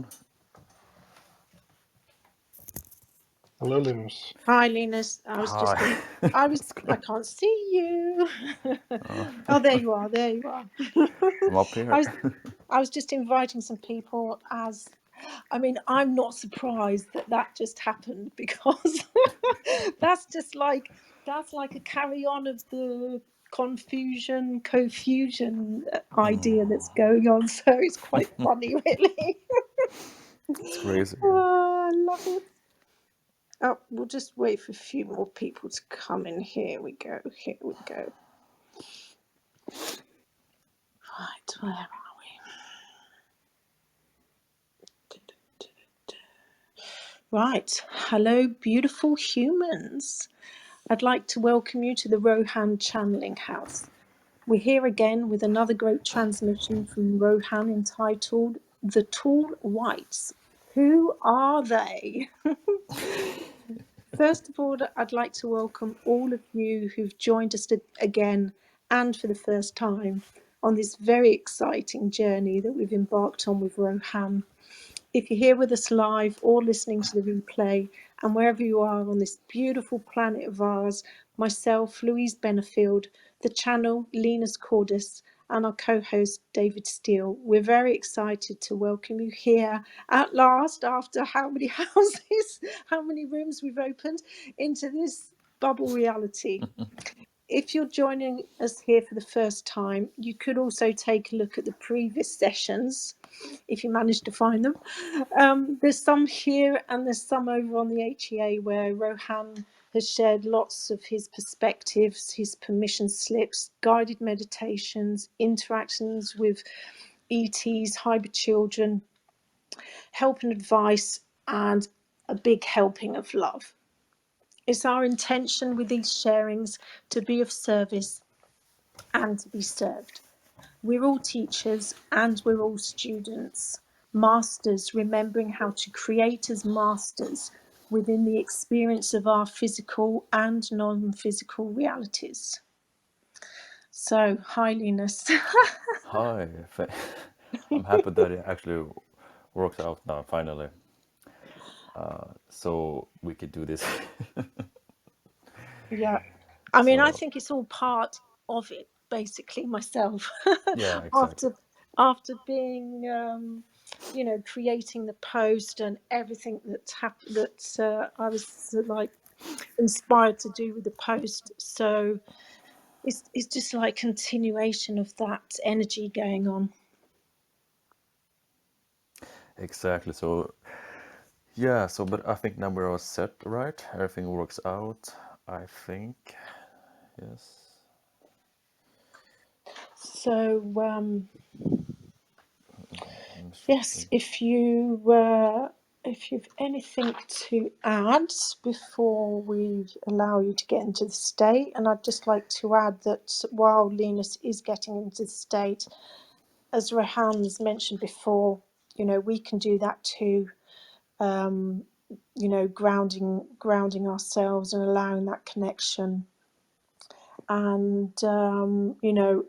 everyone. Hello, Linus. Hi, Linus. Hi. I can't see you. Oh, there you are. There you are. I'm up I here. was, I was just inviting some people I'm not surprised that just happened because that's like a carry on of the confusion, idea that's going on. So it's quite funny, really. It's crazy. Oh, I love it. Oh, we'll just wait for a few more people to come in. Here we go. Here we go. Right, where are we? Right. Hello, beautiful humans. I'd like to welcome you to the Rohaan Channeling House. We're here again with another great transmission from Rohaan entitled The Tall Whites. Who are they? First of all, I'd like to welcome all of you who've joined us again and for the first time on this very exciting journey that we've embarked on with Rohaan. If you're here with us live or listening to the replay, and wherever you are on this beautiful planet of ours, myself, Louise Benefield, the channel, Linus Cordis, and our co-host, David Steele, we're very excited to welcome you here at last, after how many houses, how many rooms we've opened, into this bubble reality. If you're joining us here for the first time, you could also take a look at the previous sessions if you manage to find them. There's some here and there's some over on the HEA where Rohaan has shared lots of his perspectives, his permission slips, guided meditations, interactions with ETs, hybrid children, help and advice, and a big helping of love. It's our intention with these sharings to be of service and to be served. We're all teachers and we're all students, masters, remembering how to create as masters within the experience of our physical and non-physical realities. So, hi, Linus. Hi. I'm happy that it actually works out now, finally. So we could do this. Yeah. I mean, I So, think it's all part of it, basically, myself. yeah, exactly. after being, creating the post and everything that happened, that I was like inspired to do with the post. So it's just like continuation of that energy going on. Exactly. So, yeah, but I think now we're all set, right? Everything works out, I think. Yes. So yes, if you've anything to add before we allow you to get into the state, and I'd just like to add that while Linus is getting into the state, as Rohaan's mentioned before, we can do that too. Grounding ourselves and allowing that connection, and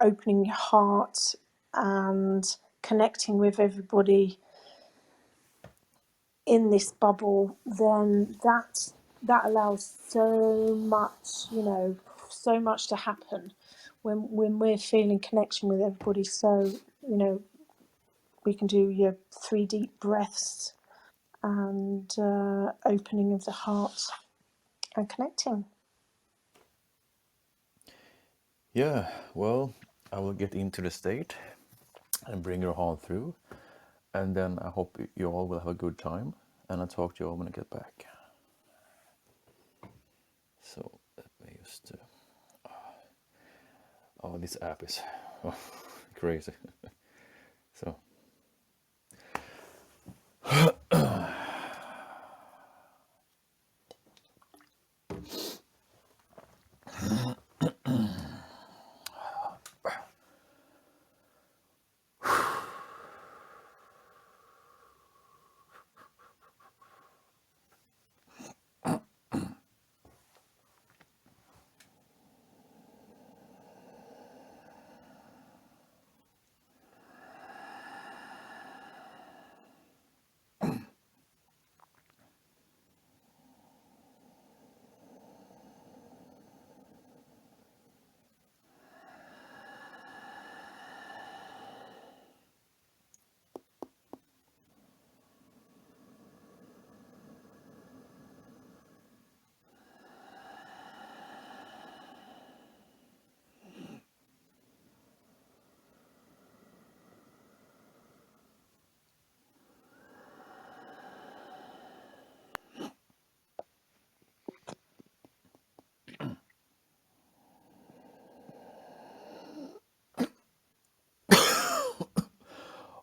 opening your heart and connecting with everybody in this bubble, then that allows so much to happen when we're feeling connection with everybody. So we can do your 3 deep breaths and opening of the heart and connecting. Yeah, well, I will get into the state and bring your heart through. And then I hope you all will have a good time. And I'll talk to you all when I get back. So let me just... oh, this app is crazy. So...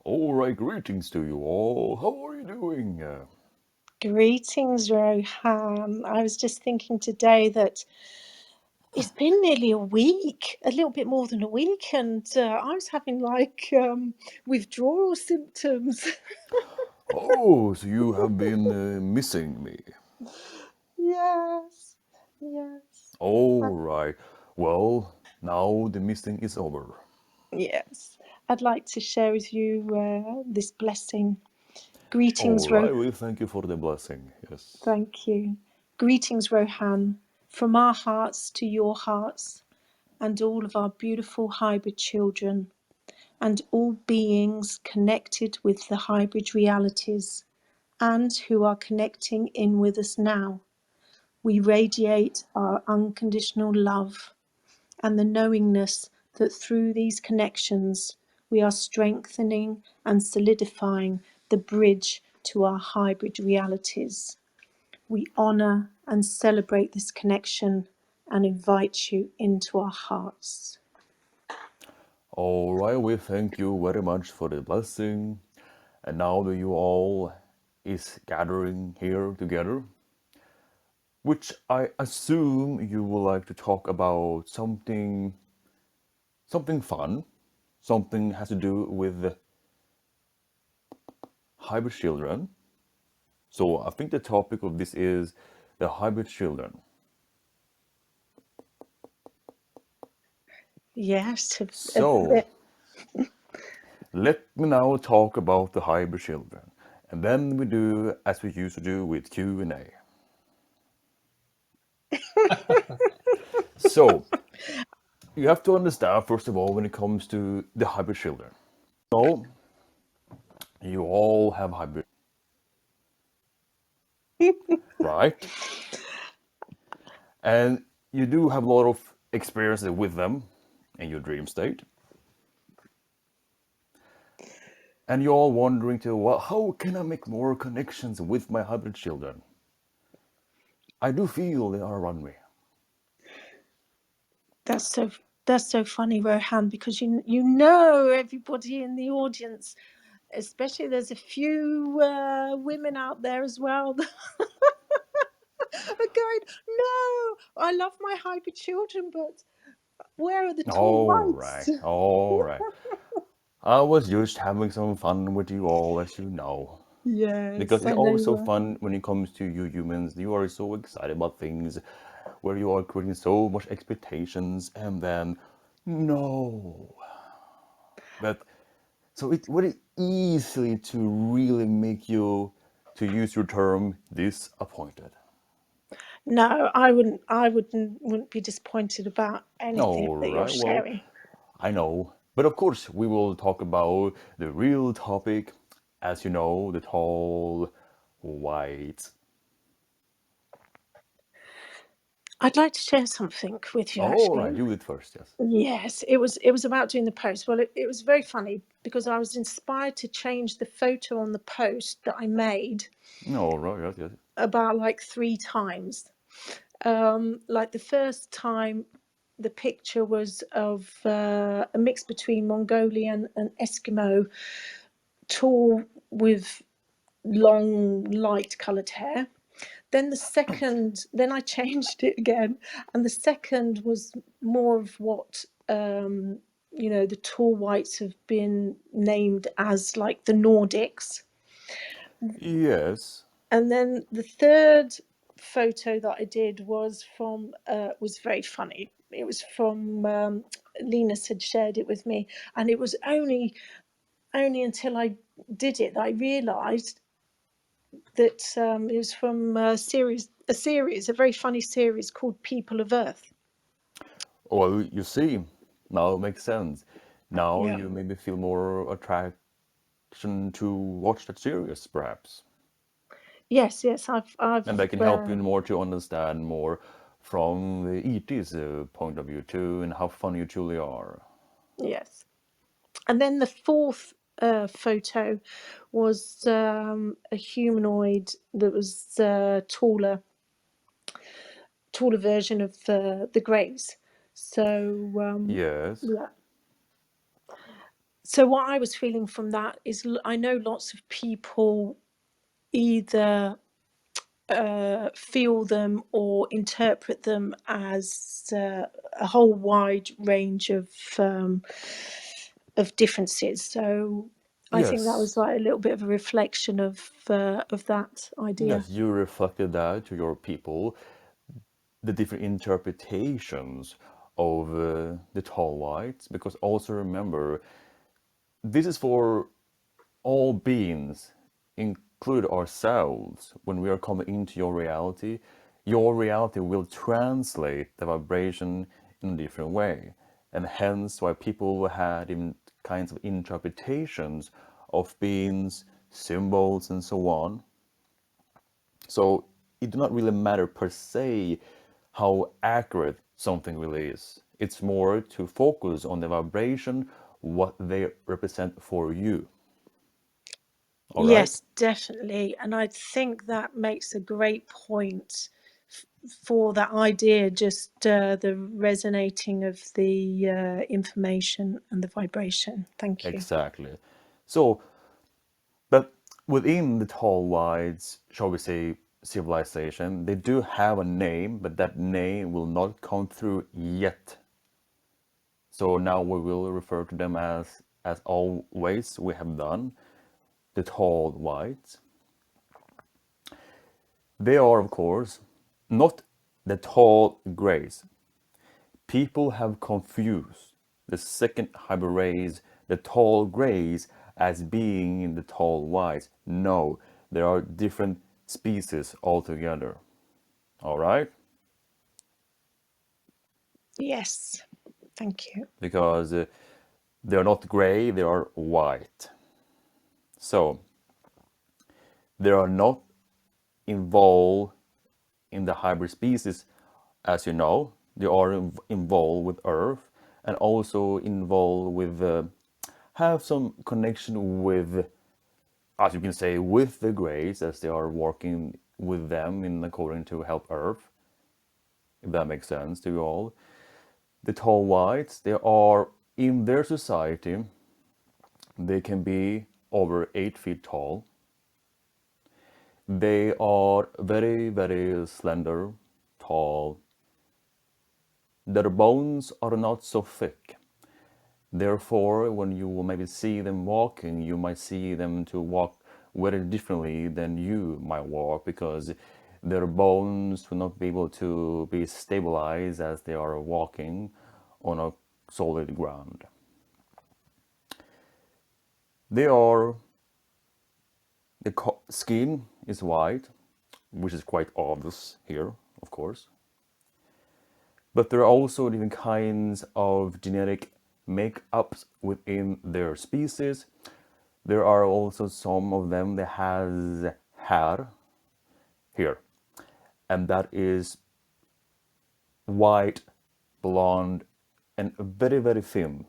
All right, greetings to you all. How are you doing? Greetings, Rohan. I was just thinking today that it's been nearly a week, a little bit more than a week, and I was having withdrawal symptoms. Oh, so you have been missing me. Yes, yes, All right. Well, now the missing is over. yes. I'd like to share with you this blessing. All Greetings, right, Rohan. we thank you for the blessing. Yes. Thank you. Greetings, Rohan, from our hearts to your hearts, and all of our beautiful hybrid children, and all beings connected with the hybrid realities and who are connecting in with us now. We radiate our unconditional love and the knowingness that through these connections we are strengthening and solidifying the bridge to our hybrid realities. We honor and celebrate this connection and invite you into our hearts. All right, we thank you very much for the blessing. And now that you all is gathering here together, which I assume you would like to talk about something fun, something has to do with hybrid children. So I think the topic of this is the hybrid children. Yes, a So let me now talk about the hybrid children, and then we do as we used to do with Q&A. So you have to understand first of all when it comes to the hybrid children. So you all have hybrid, right? And you do have a lot of experiences with them in your dream state. And you're all wondering too, well, how can I make more connections with my hybrid children? I do feel they are around me. That's so that's so funny, Rohan, because you know everybody in the audience, especially there's a few women out there as well that are going, no, I love my hybrid children, but where are the tall All right, whites? all right. I was just having some fun with you all, as you know. Because Yes, it's I know always you so are. fun when it comes to you humans. You are so excited about things where you are creating so much expectations and then no. But so it's very easily to really make you, to use your term, disappointed. No, I wouldn't be disappointed about anything All that you're right, well, sharing. I know. But of course, we will talk about the real topic, as you know, the tall white. I'd like to share something with you All actually. right, you it first, yes. Yes, it was about doing the post. Well, it was very funny because I was inspired to change the photo on the post that I made All right, yes, yes. about like 3 times. Like the first time, the picture was of a mix between Mongolian and Eskimo, tall with long light coloured hair. Then I changed it again, and the second was more of what the tall whites have been named as, like the Nordics. Yes. And then the third photo that I did was very funny. It was from Linus had shared it with me, and it was only until I did it that I realised that it was from a very funny series called People of Earth. Well, you see, now it makes sense. Now Yeah. you maybe feel more attraction to watch that series, perhaps. Yes, yes, I've And that can help you more to understand more from the ET's point of view too, and how funny you truly are. yes. And then the fourth photo was a humanoid that was taller version of the Greys. So Yes. yeah, So what I was feeling from that is I know lots of people either feel them or interpret them as a whole wide range of differences. So I think that was Yes, like a little bit of a reflection of that idea. yes, you reflected that to your people, the different interpretations of the tall whites, because also remember, this is for all beings, include ourselves. When we are coming into your reality will translate the vibration in a different way. And hence why people had in kinds of interpretations of beings, symbols, and so on. So it do not really matter per se how accurate something really is. It's more to focus on the vibration, what they represent for you. All right? Yes, definitely. And I think that makes a great point for that idea, just the resonating of the information and the vibration. Thank you. Exactly. So, but within the tall whites, shall we say, civilization, they do have a name, but that name will not come through yet. So now we will refer to them as always we have done, the tall whites. They are, of course, not the tall grays. People have confused the second hybrid race, the tall grays, as being the tall whites. No, there are different species altogether. All right? Yes, thank you. Because they are not gray, they are white. So they are not involved in the hybrid species, as you know. They are involved with Earth and also involved with have some connection with, as you can say, with the Greys, as they are working with them in according to help Earth, if that makes sense to you all. The tall whites, they are in their society, they can be over 8 feet tall. They are very, very slender, tall. Their bones are not so thick. Therefore, when you will maybe see them walking, you might see them to walk very differently than you might walk, because their bones will not be able to be stabilized as they are walking on a solid ground. They are, the skin is white, which is quite obvious here, of course. But there are also different kinds of genetic makeups within their species. There are also some of them that has hair here, and that is white, blonde, and very, very thin.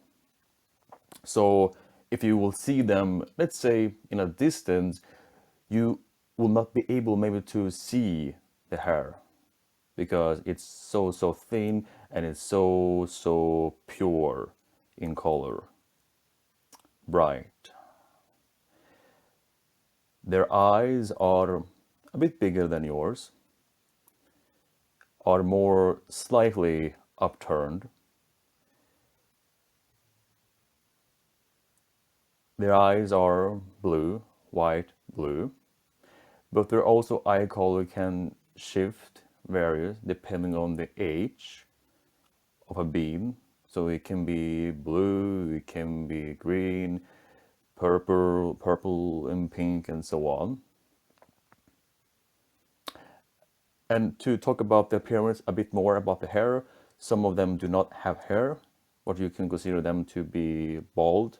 So if you will see them, let's say in a distance, you will not be able maybe to see the hair, because it's so, so thin and it's so, so pure in color, bright. Their eyes are a bit bigger than yours, are more slightly upturned. Their eyes are blue, white, blue, but their also eye color can shift, varies depending on the age of a being. So it can be blue, it can be green, purple and pink and so on. And to talk about the appearance a bit more about the hair, some of them do not have hair, what you can consider them to be bald.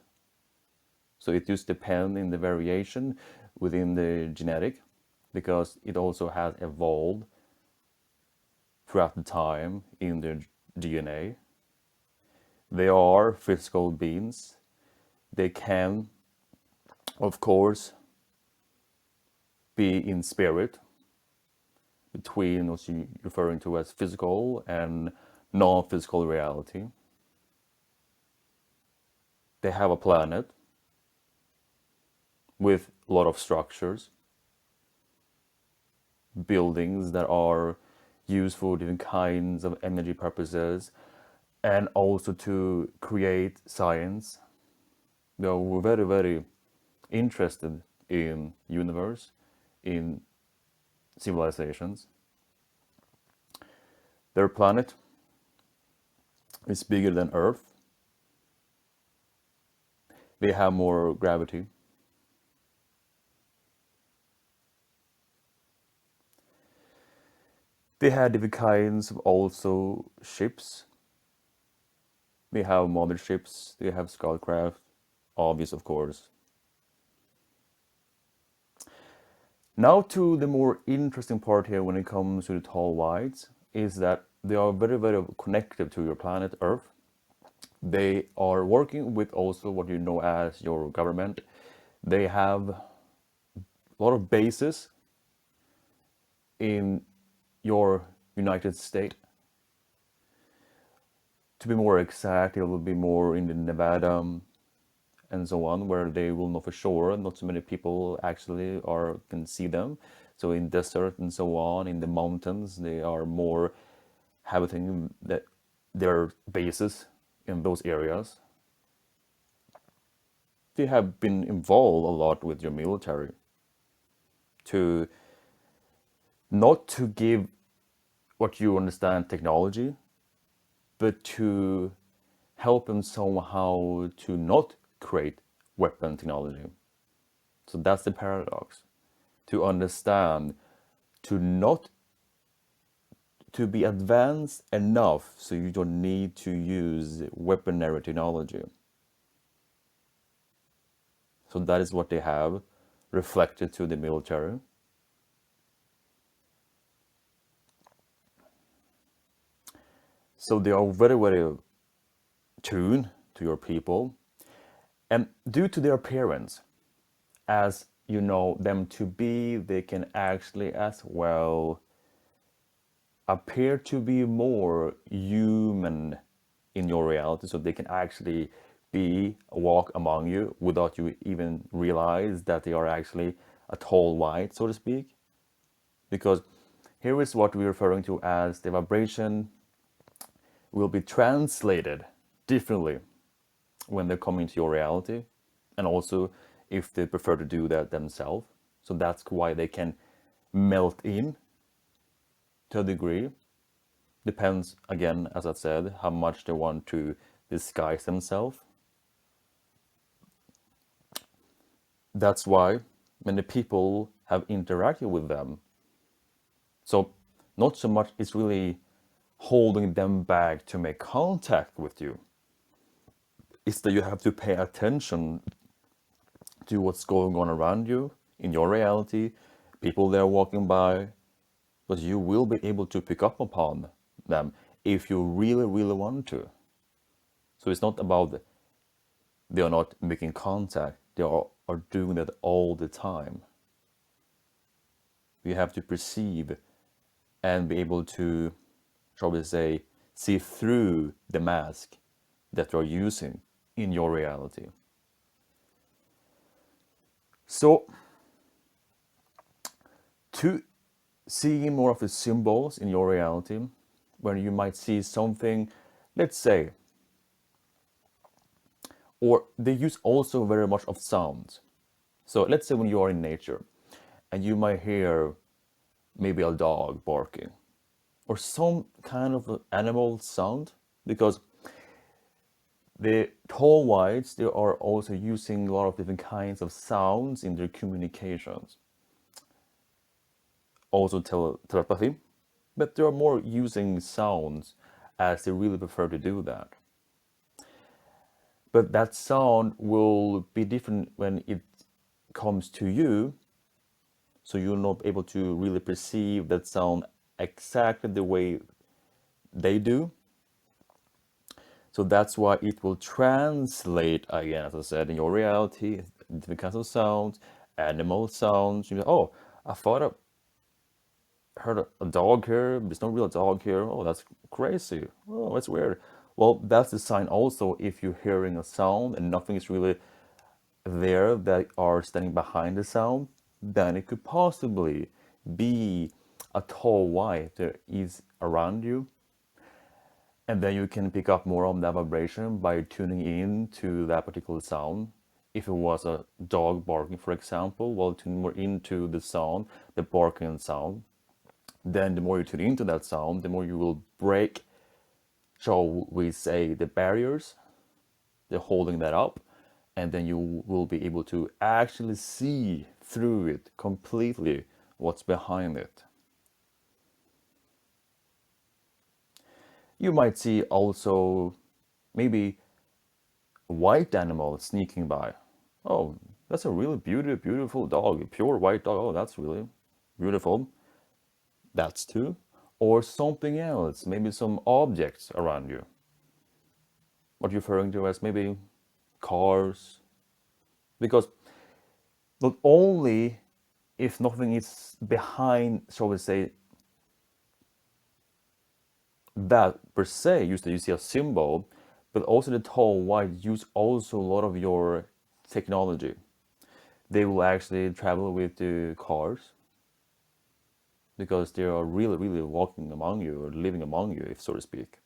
So it just depends in the variation within the genetic, because it also has evolved throughout the time in their DNA. They are physical beings. They can, of course, be in spirit, between what you're referring to as physical and non-physical reality. They have a planet with a lot of structures, buildings that are used for different kinds of energy purposes, and also to create science. They are very, very interested in universe, in civilizations. Their planet is bigger than Earth. They have more gravity. They had different kinds of also ships. They have motherships. They have skullcraft. Obvious, of course. Now to the more interesting part here when it comes to the tall whites is that they are very, very connected to your planet Earth. They are working with also what you know as your government. They have a lot of bases in your United States. To be more exact, it will be more in the Nevada and so on, where they will know for sure. Not so many people actually are can see them. So in desert and so on, in the mountains, they are more habiting that their bases in those areas. They have been involved a lot with your military to not to give what you understand technology, but to help them somehow to not create weapon technology. So that's the paradox. To understand, to not to be advanced enough so you don't need to use weaponry technology. So that is what they have reflected to the military. So they are very, very tuned to your people. And due to their appearance, as you know them to be, they can actually as well appear to be more human in your reality. So they can actually be walk among you without you even realize that they are actually a tall white, so to speak. Because here is what we're referring to as the vibration will be translated differently when they come into your reality, and also if they prefer to do that themselves. So that's why they can melt in to a degree. Depends, again, as I said, how much they want to disguise themselves. That's why many people have interacted with them. So not so much it's really holding them back to make contact with you. It's that you have to pay attention to what's going on around you in your reality, people that are walking by, but you will be able to pick up upon them if you really, really want to. So it's not about they are not making contact, they are doing that all the time. You have to perceive and be able to, shall we say, see through the mask that you're using in your reality. So, to seeing more of the symbols in your reality, where you might see something, let's say, or they use also very much of sounds. So let's say when you are in nature and you might hear maybe a dog barking or some kind of animal sound, because the tall whites, they are also using a lot of different kinds of sounds in their communications. Also telepathy, but they are more using sounds as they really prefer to do that. But that sound will be different when it comes to you, so you're not able to really perceive that sound exactly the way they do. So that's why it will translate again, as I said, in your reality, different kinds of sounds, animal sounds. You know, oh, I thought I heard a dog here, but it's not real dog here. Oh, that's crazy. Oh, that's weird. Well, that's the sign also if you're hearing a sound and nothing is really there that are standing behind the sound, then it could possibly be a tall white that is around you. And then you can pick up more on that vibration by tuning in to that particular sound. If it was a dog barking, for example, well, tune more into the sound, the barking sound. Then the more you tune into that sound, the more you will break, shall we say, the barriers, the holding that up, and then you will be able to actually see through it completely what's behind it. You might see also maybe a white animal sneaking by. Oh, that's a really beautiful dog, a pure white dog. Oh, that's really beautiful. That's two. Or something else, maybe some objects around you. What you're referring to as maybe cars. Because not only if nothing is behind, shall we say, that per se, use that you see a symbol, but also the tall white use also a lot of your technology. They will actually travel with the cars because they are really walking among you or living among you, if so to speak.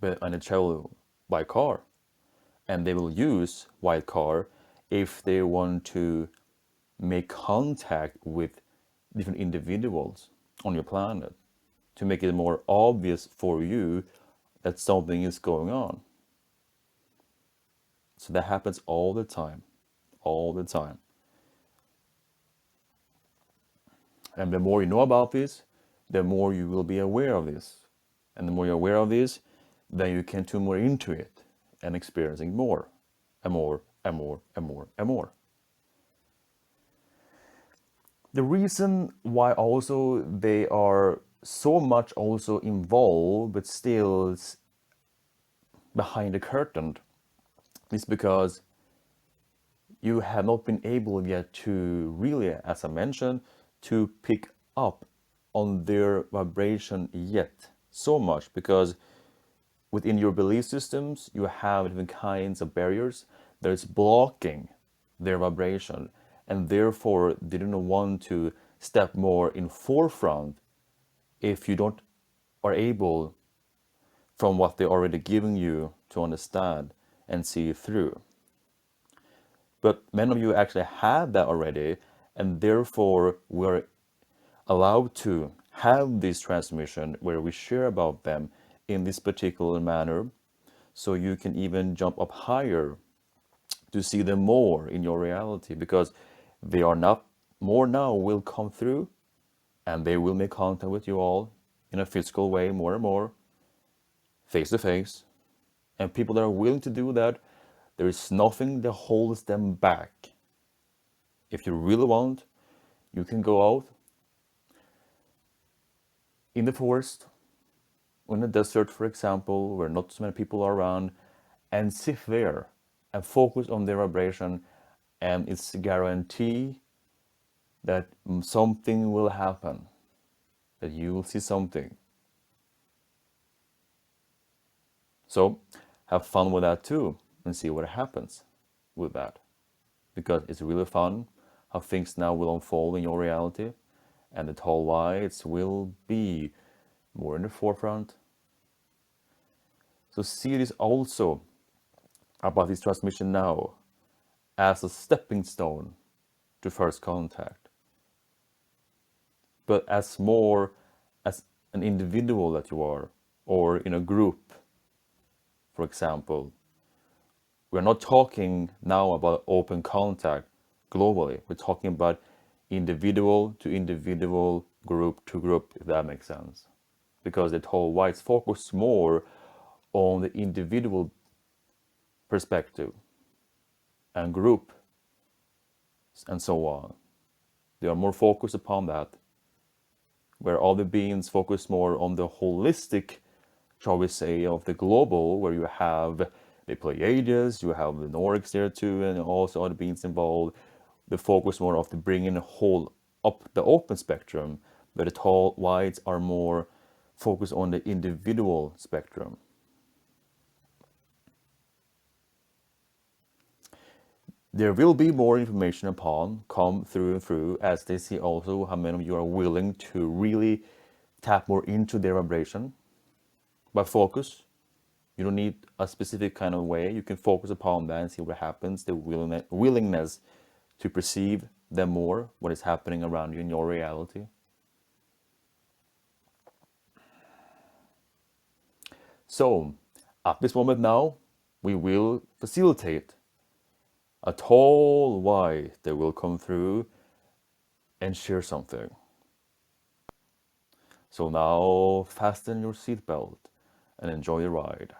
And they travel by car, and they will use white car if they want to make contact with different individuals on your planet to make it more obvious for you that something is going on. So that happens all the time, all the time. And the more you know about this, the more you will be aware of this. And the more you're aware of this, then you can tune more into it and experiencing more and more and more and more and more. The reason why also they are so much also involved but still behind the curtain is because you have not been able yet to really, as I mentioned, to pick up on their vibration yet so much, because within your belief systems you have different kinds of barriers that is blocking their vibration, and therefore they don't want to step more in forefront if you don't are able from what they're already giving you to understand and see through. But many of you actually have that already, and therefore we're allowed to have this transmission where we share about them in this particular manner, so you can even jump up higher to see them more in your reality, because they are not more now will come through, and they will make contact with you all in a physical way more and more, face to face. And people that are willing to do that, there is nothing that holds them back. If you really want, you can go out in the forest, in the desert, for example, where not so many people are around, and sit there and focus on their vibration, and it's a guarantee that something will happen, that you will see something. So have fun with that too, and see what happens with that, because it's really fun how things now will unfold in your reality, and the tall whites will be more in the forefront. So see this also about this transmission now as a stepping stone to first contact, but as more as an individual that you are, or in a group, for example. We're not talking now about open contact globally. We're talking about individual to individual, group to group, if that makes sense. Because the tall whites focus more on the individual perspective and group and so on. They are more focused upon that, where other beings focus more on the holistic, shall we say, of the global, where you have the Pleiades, you have the Nordics there too, and also other beings involved. The focus more of the bringing the whole up the open spectrum, but the tall whites are more focus on the individual spectrum. There will be more information upon come through and through as they see also how many of you are willing to really tap more into their vibration by focus. You don't need a specific kind of way. You can focus upon that and see what happens. The willingness to perceive them more, what is happening around you in your reality. So, at this moment now, we will facilitate a tall white that will come through and share something. So now fasten your seatbelt and enjoy the ride.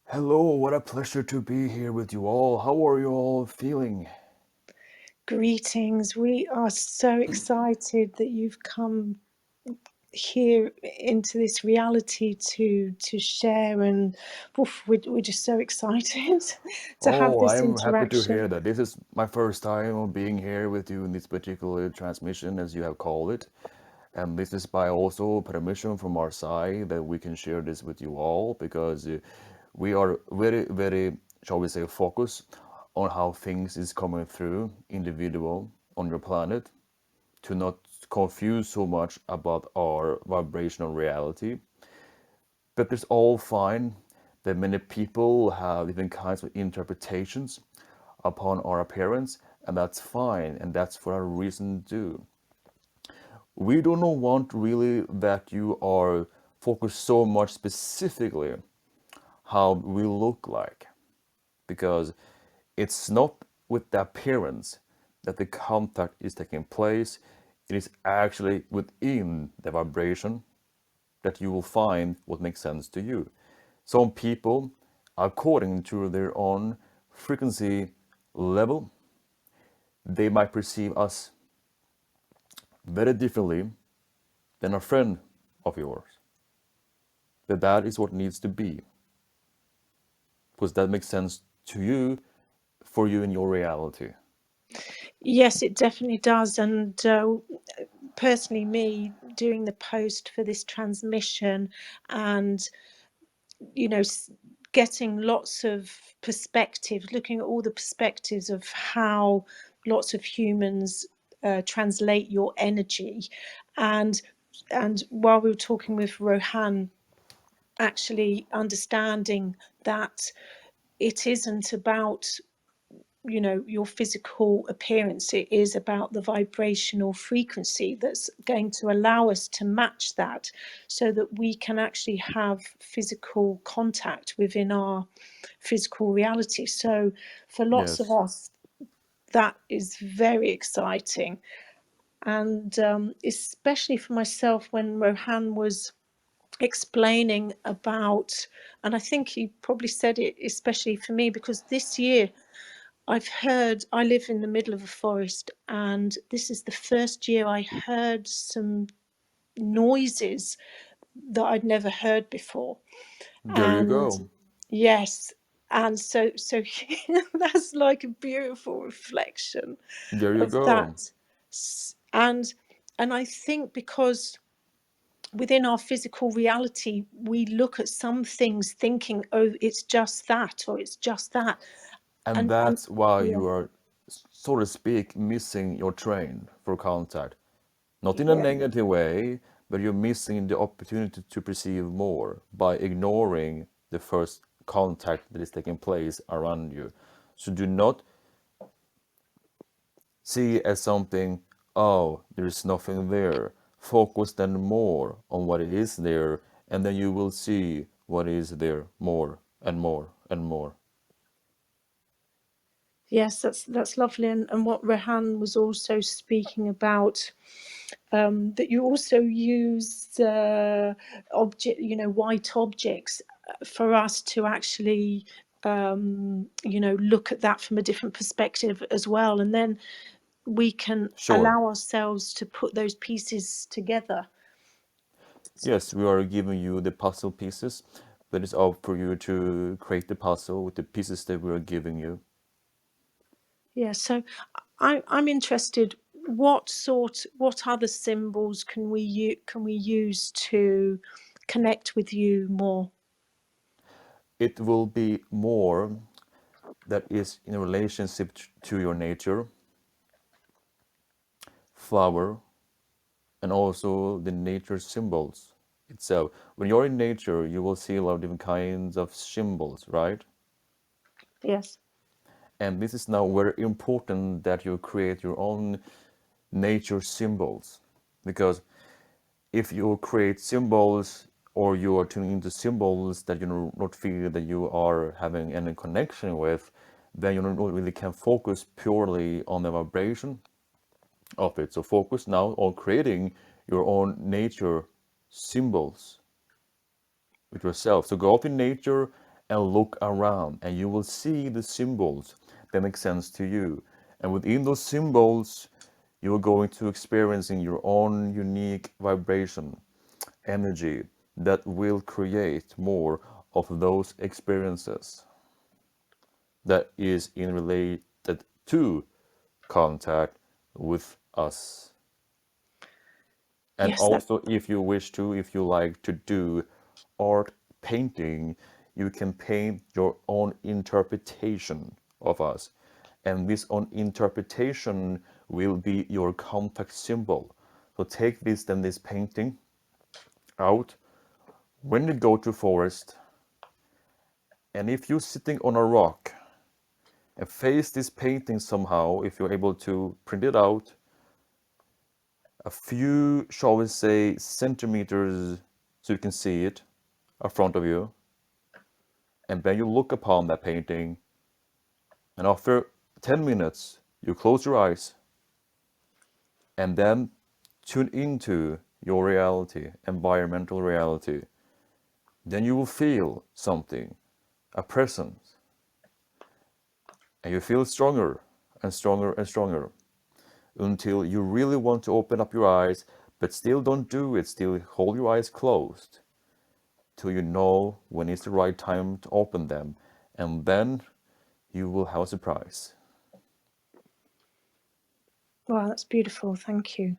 Hello, what a pleasure to be here with you all. How are you all feeling? Greetings. We are so excited that you've come here into this reality to share, and oof, we're just so excited to have Oh, this I'm happy to hear interaction. that. This is my first time of being here with you in this particular transmission, as you have called it. And this is by also permission from our side that we can share this with you all because we are very, very, shall we say, focused on how things is coming through individual on your planet to not confuse so much about our vibrational reality. But it's all fine that many people have different kinds of interpretations upon our appearance, and that's fine, and that's for a reason too. We don't want really that you are focused so much specifically how we look like, because it's not with the appearance that the contact is taking place. It is actually within the vibration that you will find what makes sense to you. Some people, according to their own frequency level, they might perceive us very differently than a friend of yours. But that is what needs to be, because that makes sense to you, for you in your reality. Yes, it definitely does. And personally, me doing the post for this transmission, and getting lots of perspectives, looking at all the perspectives of how lots of humans translate your energy, and while we were talking with Rohaan, actually understanding that it isn't about your physical appearance. It is about the vibrational frequency that's going to allow us to match that, so that we can actually have physical contact within our physical reality. So for lots of Yes. us, that is very exciting. And especially for myself, when Rohaan was explaining about, and I think he probably said it especially for me, because this year I live in the middle of a forest, and this is the first year I heard some noises that I'd never heard before. There you And go. yes, and so that's like a beautiful reflection There you of go. that. And I think because within our physical reality, we look at some things thinking, oh, it's just that, or it's just that. And And that's why yeah, you are, so to speak, missing your train for contact. Not in a yeah. negative way, but you're missing the opportunity to perceive more by ignoring the first contact that is taking place around you. So do not see it as something, oh, there's nothing there. Focus then more on what is there, and then you will see what is there more and more and more. Yes, that's lovely. And what Rehan was also speaking about, that you also use object, white objects for us to actually look at that from a different perspective as well, and then we can Sure. allow ourselves to put those pieces together. Yes, we are giving you the puzzle pieces, but it's up for you to create the puzzle with the pieces that we are giving you. Yeah, so I'm interested. What other symbols can we use to connect with you more? It will be more that is in relationship to your nature, flower, and also the nature symbols itself. When you're in nature, you will see a lot of different kinds of symbols, right? Yes. And this is now very important that you create your own nature symbols, because if you create symbols or you are tuning into symbols that you do not feel that you are having any connection with, then you don't really can focus purely on the vibration of it. So focus now on creating your own nature symbols with yourself. So go out in nature and look around, and you will see the symbols that make sense to you. And within those symbols, you're going to experiencing your own unique vibration, energy that will create more of those experiences that is in related to contact with us. And Yes, that. also, if you wish to, if you like to do art painting, you can paint your own interpretation of us. And this own interpretation will be your contact symbol. So take this, then this painting out when you go to forest, and if you're sitting on a rock and face this painting somehow, if you're able to print it out a few, shall we say, centimeters so you can see it in front of you, and then you look upon that painting, and after 10 minutes, you close your eyes and then tune into your reality, environmental reality. Then you will feel something, a presence, and you feel stronger and stronger and stronger until you really want to open up your eyes, but still don't do it. Still hold your eyes closed till you know when it's the right time to open them, and then you will have a surprise. Wow, that's beautiful. Thank you.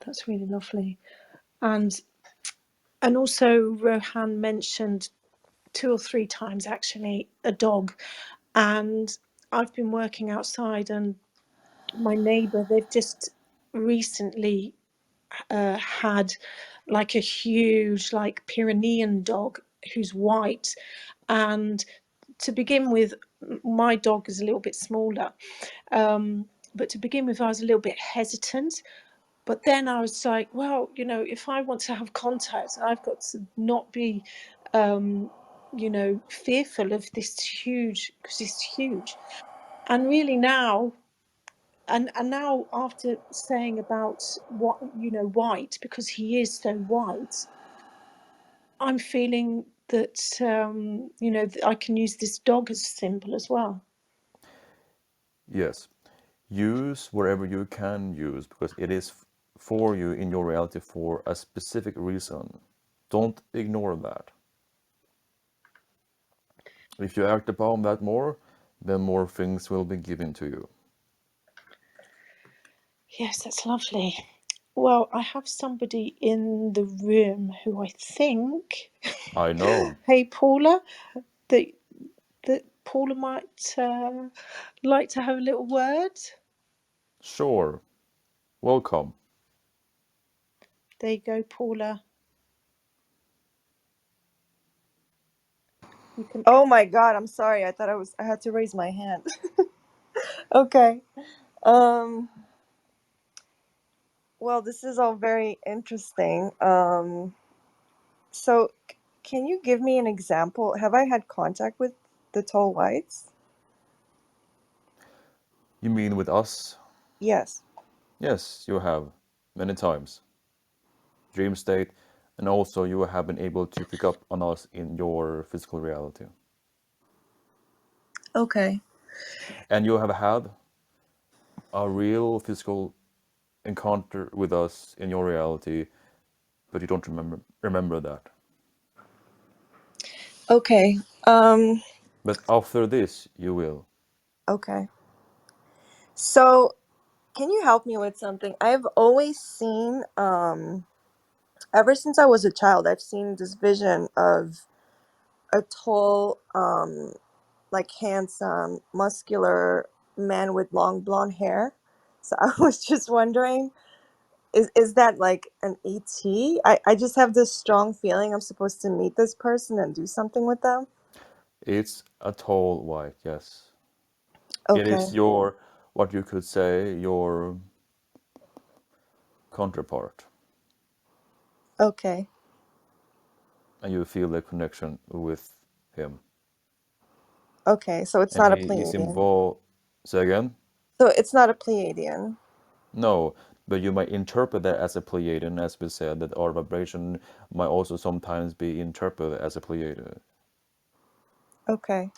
That's really lovely. And also Rohan mentioned 2 or 3 times actually a dog, and I've been working outside, and my neighbour, they've just recently had like a huge like Pyrenean dog who's white. And to begin with, my dog is a little bit smaller, but to begin with I was a little bit hesitant. But then I was like, well, if I want to have contact, I've got to not be fearful of this huge, because it's huge. And really now, and now after saying about what, white, because he is so white, I'm feeling that I can use this dog as a symbol as well. Yes, use wherever you can use, because it is for you in your reality for a specific reason. Don't ignore that. If you act upon that more, then more things will be given to you. Yes, that's lovely. Well, I have somebody in the room who I think, I know. hey Paula, that Paula might like to have a little word. Sure. Welcome. There you go, Paula. You can. Oh my God, I'm sorry. I had to raise my hand. Okay. Um well, this is all very interesting. So can you give me an example? Have I had contact with the tall whites? You mean with us? Yes. Yes, you have. Many times. Dream state. And also, you have been able to pick up on us in your physical reality. Okay. And you have had a real physical encounter with us in your reality, but you don't remember that. Okay. Um. But after this, you will. Okay. So, can you help me with something? I've always seen, ever since I was a child, I've seen this vision of a tall, like handsome, muscular man with long blonde hair. So I was just wondering, is that like an ET? I just have this strong feeling I'm supposed to meet this person and do something with them. It's a tall white, yes. It Okay. is your, what you could say, your counterpart. Okay. And you feel the connection with him. Okay. So it's And not a he is Pleiadian. involved. Say again? So it's not a Pleiadian. No, but you might interpret that as a Pleiadian, as we said, that our vibration might also sometimes be interpreted as a Pleiadian. Okay.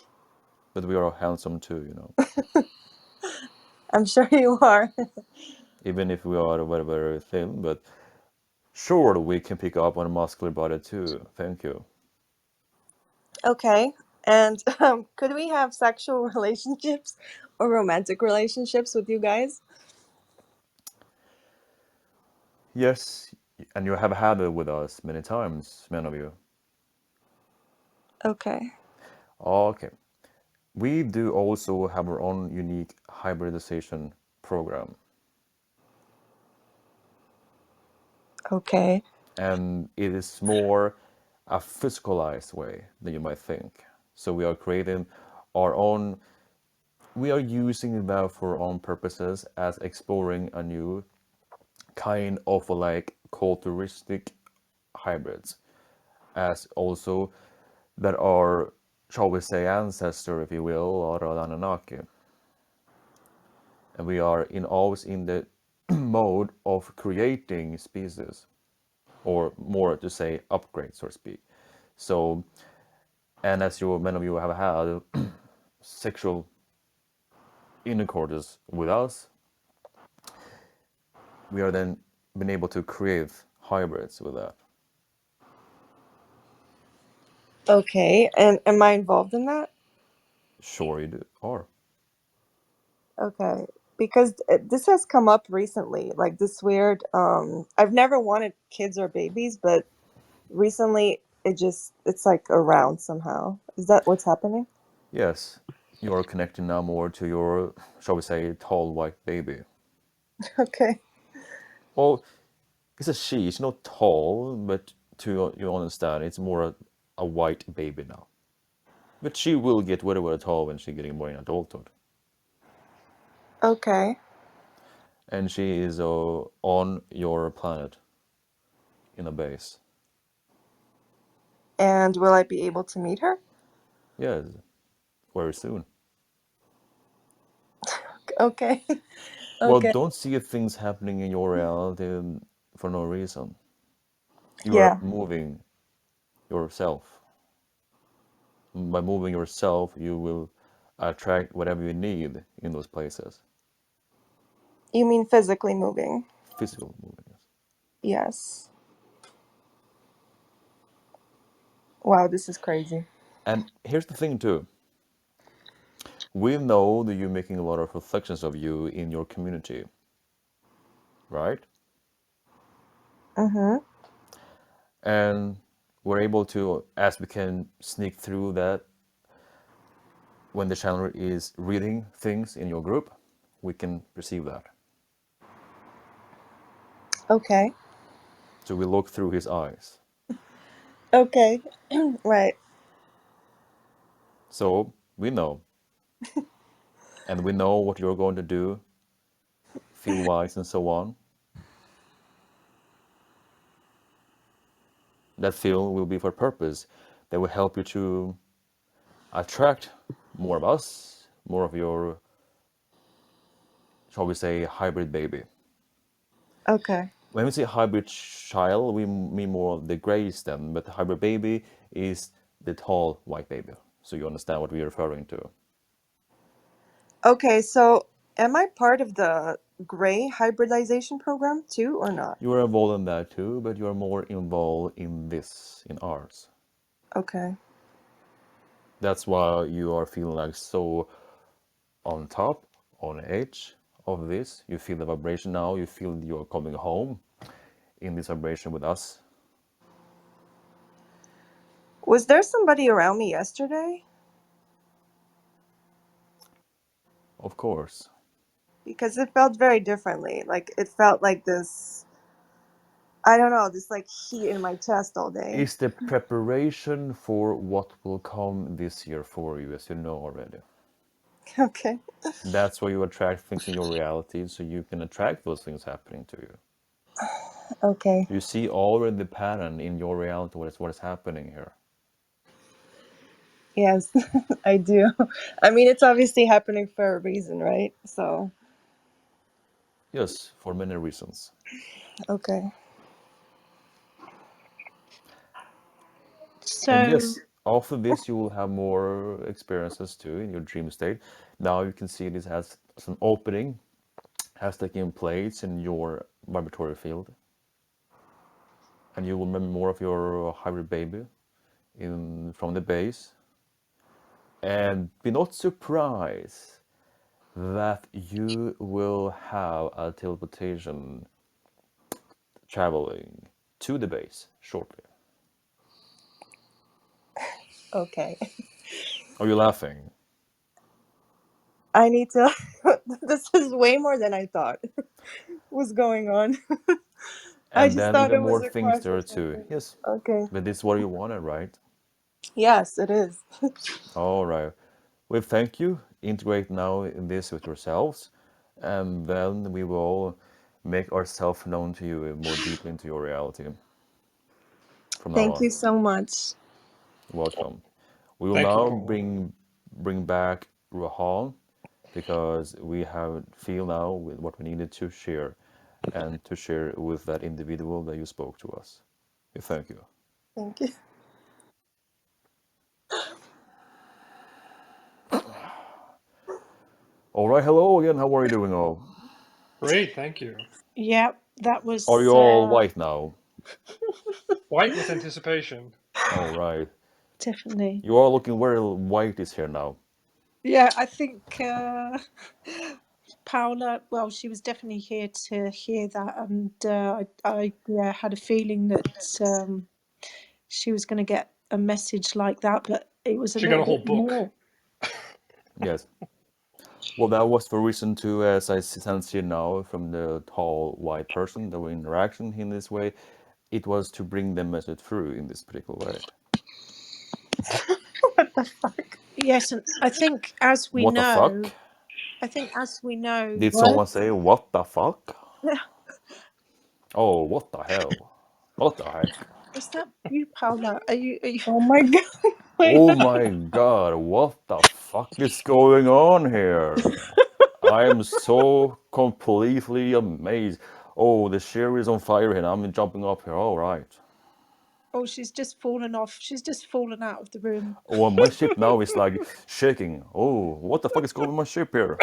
But we are handsome too, you know. I'm sure you are. Even if we are very, very thin, but sure, we can pick up on a muscular body too. Thank you. Okay. And could we have sexual relationships or romantic relationships with you guys? Yes, and you have had it with us many times, many of you. Okay. Okay. We do also have our own unique hybridization program. Okay. And it is more a physicalized way than you might think. So we are creating our own, we are using that for our own purposes as exploring a new kind of like culturistic hybrids, as also that are, shall we say, ancestor, if you will, or Anunnaki. And we are in always in the mode of creating species, or more to say, upgrade, so to speak. So, and as you many of you have had sexual intercourse with us, we are then been able to create hybrids with that. Okay. And am I involved in that? Sure, you do. Are. Okay. Because this has come up recently, like this weird, I've never wanted kids or babies, but recently it's like around somehow. Is that what's happening? Yes, you are connecting now more to your, shall we say, tall white baby. Okay. Well, it's a she. It's not tall, but to you understand, it's more a white baby now. But she will get very, very tall when she's getting more in adulthood. Okay. And she is on your planet in a base. And will I be able to meet her? Yes, very soon. Okay. Well, Okay. don't see things happening in your reality for no reason. You are Yeah. moving yourself. By moving yourself, you will attract whatever you need in those places. You mean physically moving? Physical moving. Yes. Yes. Wow, this is crazy. And here's the thing too. We know that you're making a lot of reflections of you in your community, right? Mm-hmm. And we're able to, as we can sneak through that when the channel is reading things in your group, we can perceive that. Okay. So we look through his eyes. Okay. Right. So we know. And we know what you're going to do, feel wise, and so on. That feel will be for purpose that will help you to attract more of us, more of your, shall we say, hybrid baby. Okay. when we say hybrid child, we mean more of the gray stem, but the hybrid baby is the tall white baby. So you understand what we're referring to. Okay, so am I part of the gray hybridization program too, or not? You are involved in that too, but you are more involved in this, in ours. Okay. That's why you are feeling like so on top, on the edge of this. You feel the vibration now. You feel you're coming home in this vibration with us. Was there somebody around me yesterday? Of course. Because it felt very differently. Like it felt like this, I don't know, this like heat in my chest all day. Is the preparation for what will come this year for you, as you know already. Okay. That's why you attract things in your reality, so you can attract those things happening to you. Okay. You see already the pattern in your reality, what is happening here. Yes, I do. I mean, it's obviously happening for a reason, right? So, Yes, for many reasons. okay. And So, yes, after this, you will have more experiences too in your dream state. Now you can see this has some opening, has taken place in your vibratory field, and you will remember more of your hybrid baby in from the base. And be not surprised that you will have a teleportation traveling to the base shortly. Okay. Are you laughing? I need to. This is way more than I thought was going on. I And just then thought even it more was a things quest or there too. something. Yes, Okay. but this is what you wanted, right? Yes, it is. All right. We thank you. Integrate now in this with yourselves, and then we will make ourselves known to you more deeply into your reality from now Thank on. you so much. Welcome. We will Thank you, now Paula. bring back Rohaan because we have feel now with what we needed to share and to share with that individual that you spoke to us. We thank you. Thank you. All right, hello again. How are you doing all? Great, thank you. yeah, that Are you was all white now? White with anticipation. All right. definitely. You are looking very white is here now. Yeah, I think Paula, well, she was definitely here to hear that. And I yeah, had a feeling that she was going to get a message like that, but it was a She got little a whole bit book. more. Yes. Well, that was the reason to, as I sense here now from the tall white person, the interaction in this way, it was to bring the message through in this particular way. What the fuck? Yes, and I think as we What the fuck? know, I think as we know, Did What? someone say, what the fuck? Oh, what the hell? What the heck? is that you, Paula? Are you? Are you... Oh my god. Wait. Oh my god, what the fuck is going on here? I am so completely amazed. Oh, the chair is on fire here. I'm jumping up here. All right. Oh, she's just fallen off. She's just fallen out of the room. Oh, my ship now is like shaking. Oh, what the fuck is going on with my ship here?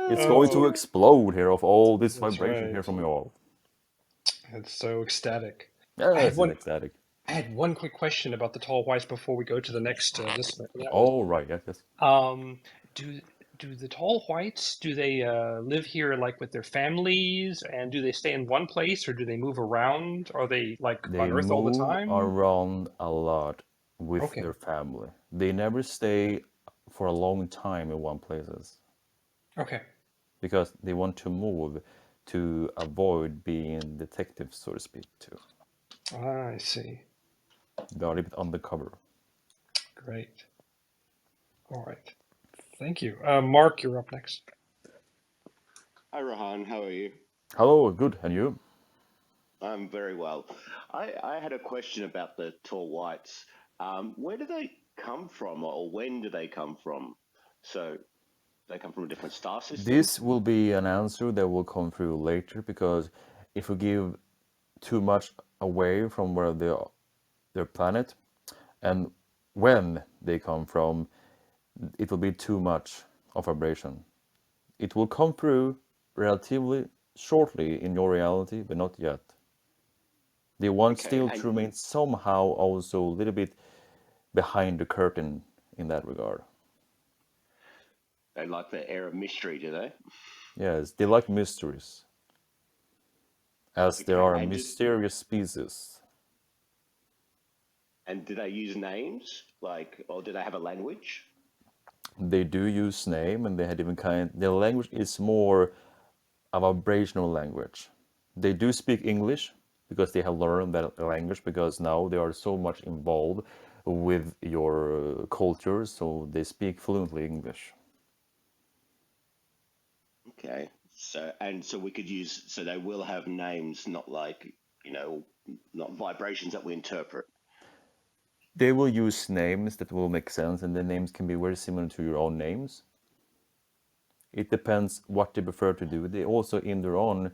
It's going Oh, to explode here of all this that's vibration here right. from you all. It's so ecstatic. I had Yes, it's one. ecstatic. I had one quick question about the tall whites before we go to the next this one. That was All right, yes, yes. um. Do do the tall whites do they live here like with their families and do they stay in one place or do they move around? Are they like They on Earth all the move time? around a lot with Okay. their family. They never stay for a long time in one places Okay. because they want to move to avoid being detectives, so to speak, too. I see. They are a little bit undercover. Great. All right. Thank you. Mark, you're up next. Hi, Rohan. How are you? Hello, good, and you? I'm very well. I had a question about the tall whites. Where do they come from, or when do they come from? So, They come from a different star system? This will be an answer that will come through later, because if we give too much away from where their planet and when they come from, it will be too much of vibration. It will come through relatively shortly in your reality, but not yet. They want Okay, still and to remain somehow also a little bit behind the curtain in that regard. they like the air of mystery, do they? Yes, they like mysteries, as there Okay, are mysterious species. and do they use names, like, or do they have a language? They do use name, and they had even kind. Their language is more a vibrational language. They do speak English because they have learned that language, because now they are so much involved with your culture, so they speak fluently English. Okay, so we could use, so they will have names, not like, you know, not vibrations that we interpret. They will use names that will make sense, and the names can be very similar to your own names. It depends what they prefer to do. They also, in their own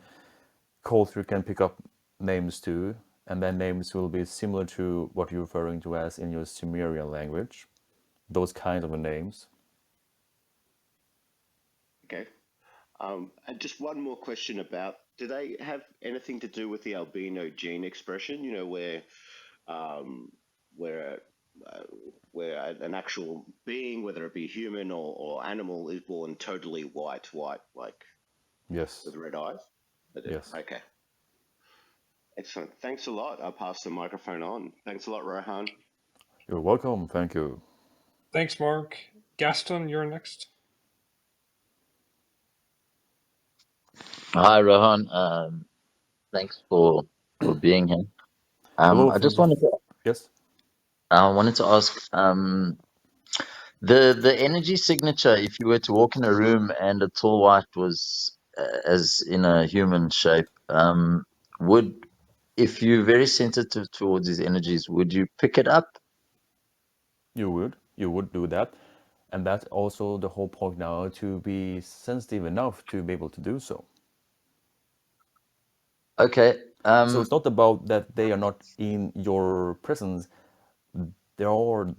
culture, can pick up names too, and then names will be similar to what you're referring to as in your Sumerian language. Those kind of names. Okay. And just one more question about, do they have anything to do with the albino gene expression? You know, um, where uh, where an actual being, whether it be human or animal, is born totally white, like Yes. with red eyes. Yes. Okay, excellent. Thanks a lot. I'll pass the microphone on. Thanks a lot, Rohan. You're welcome. Thank you. Thanks, Mark. Gaston, you're next. Hi, Rohan. Thanks for being here. Hello. I Thank just you. Yes. wanted to ask the energy signature. If you were to walk in a room and a tall white was as in a human shape, would if you're very sensitive towards these energies, would you pick it up? You would. You would do that. And that's also the whole point now, to be sensitive enough to be able to do so. Okay. So it's not about that they are not in your presence. They are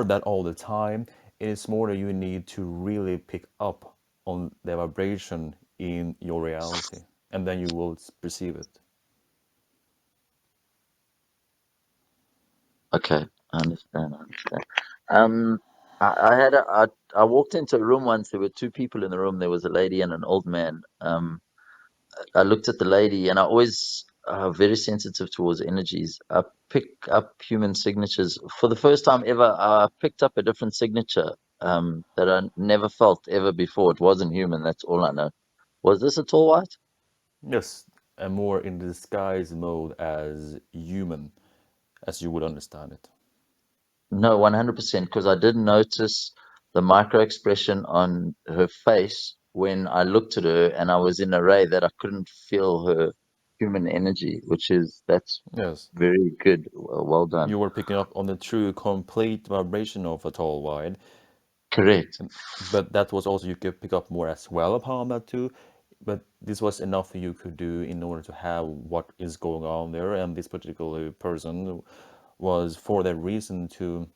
that all the time. It's more that you need to really pick up on the vibration in your reality, and then you will perceive it. Okay. I understand. I understand. Um, I had I walked into a room once. There were two people in the room. There was a lady and an old man. I looked at the lady, and I always very sensitive towards energies. I pick up human signatures. For the first time ever, I picked up a different signature that I never felt ever before. It wasn't human. That's all I know. Was this a tall white? Yes, and more in the disguise mode as human, as you would understand it. No, 100%. Because I did notice the micro expression on her face when I looked at her, and I was in a ray that I couldn't feel her human energy, that's Yes, very good. Well done. you were picking up on the true complete vibration of a tall wide, Correct. but that was also, you could pick up more as well upon that too. But this was enough you could do in order to have what is going on there, and this particular person was for that reason to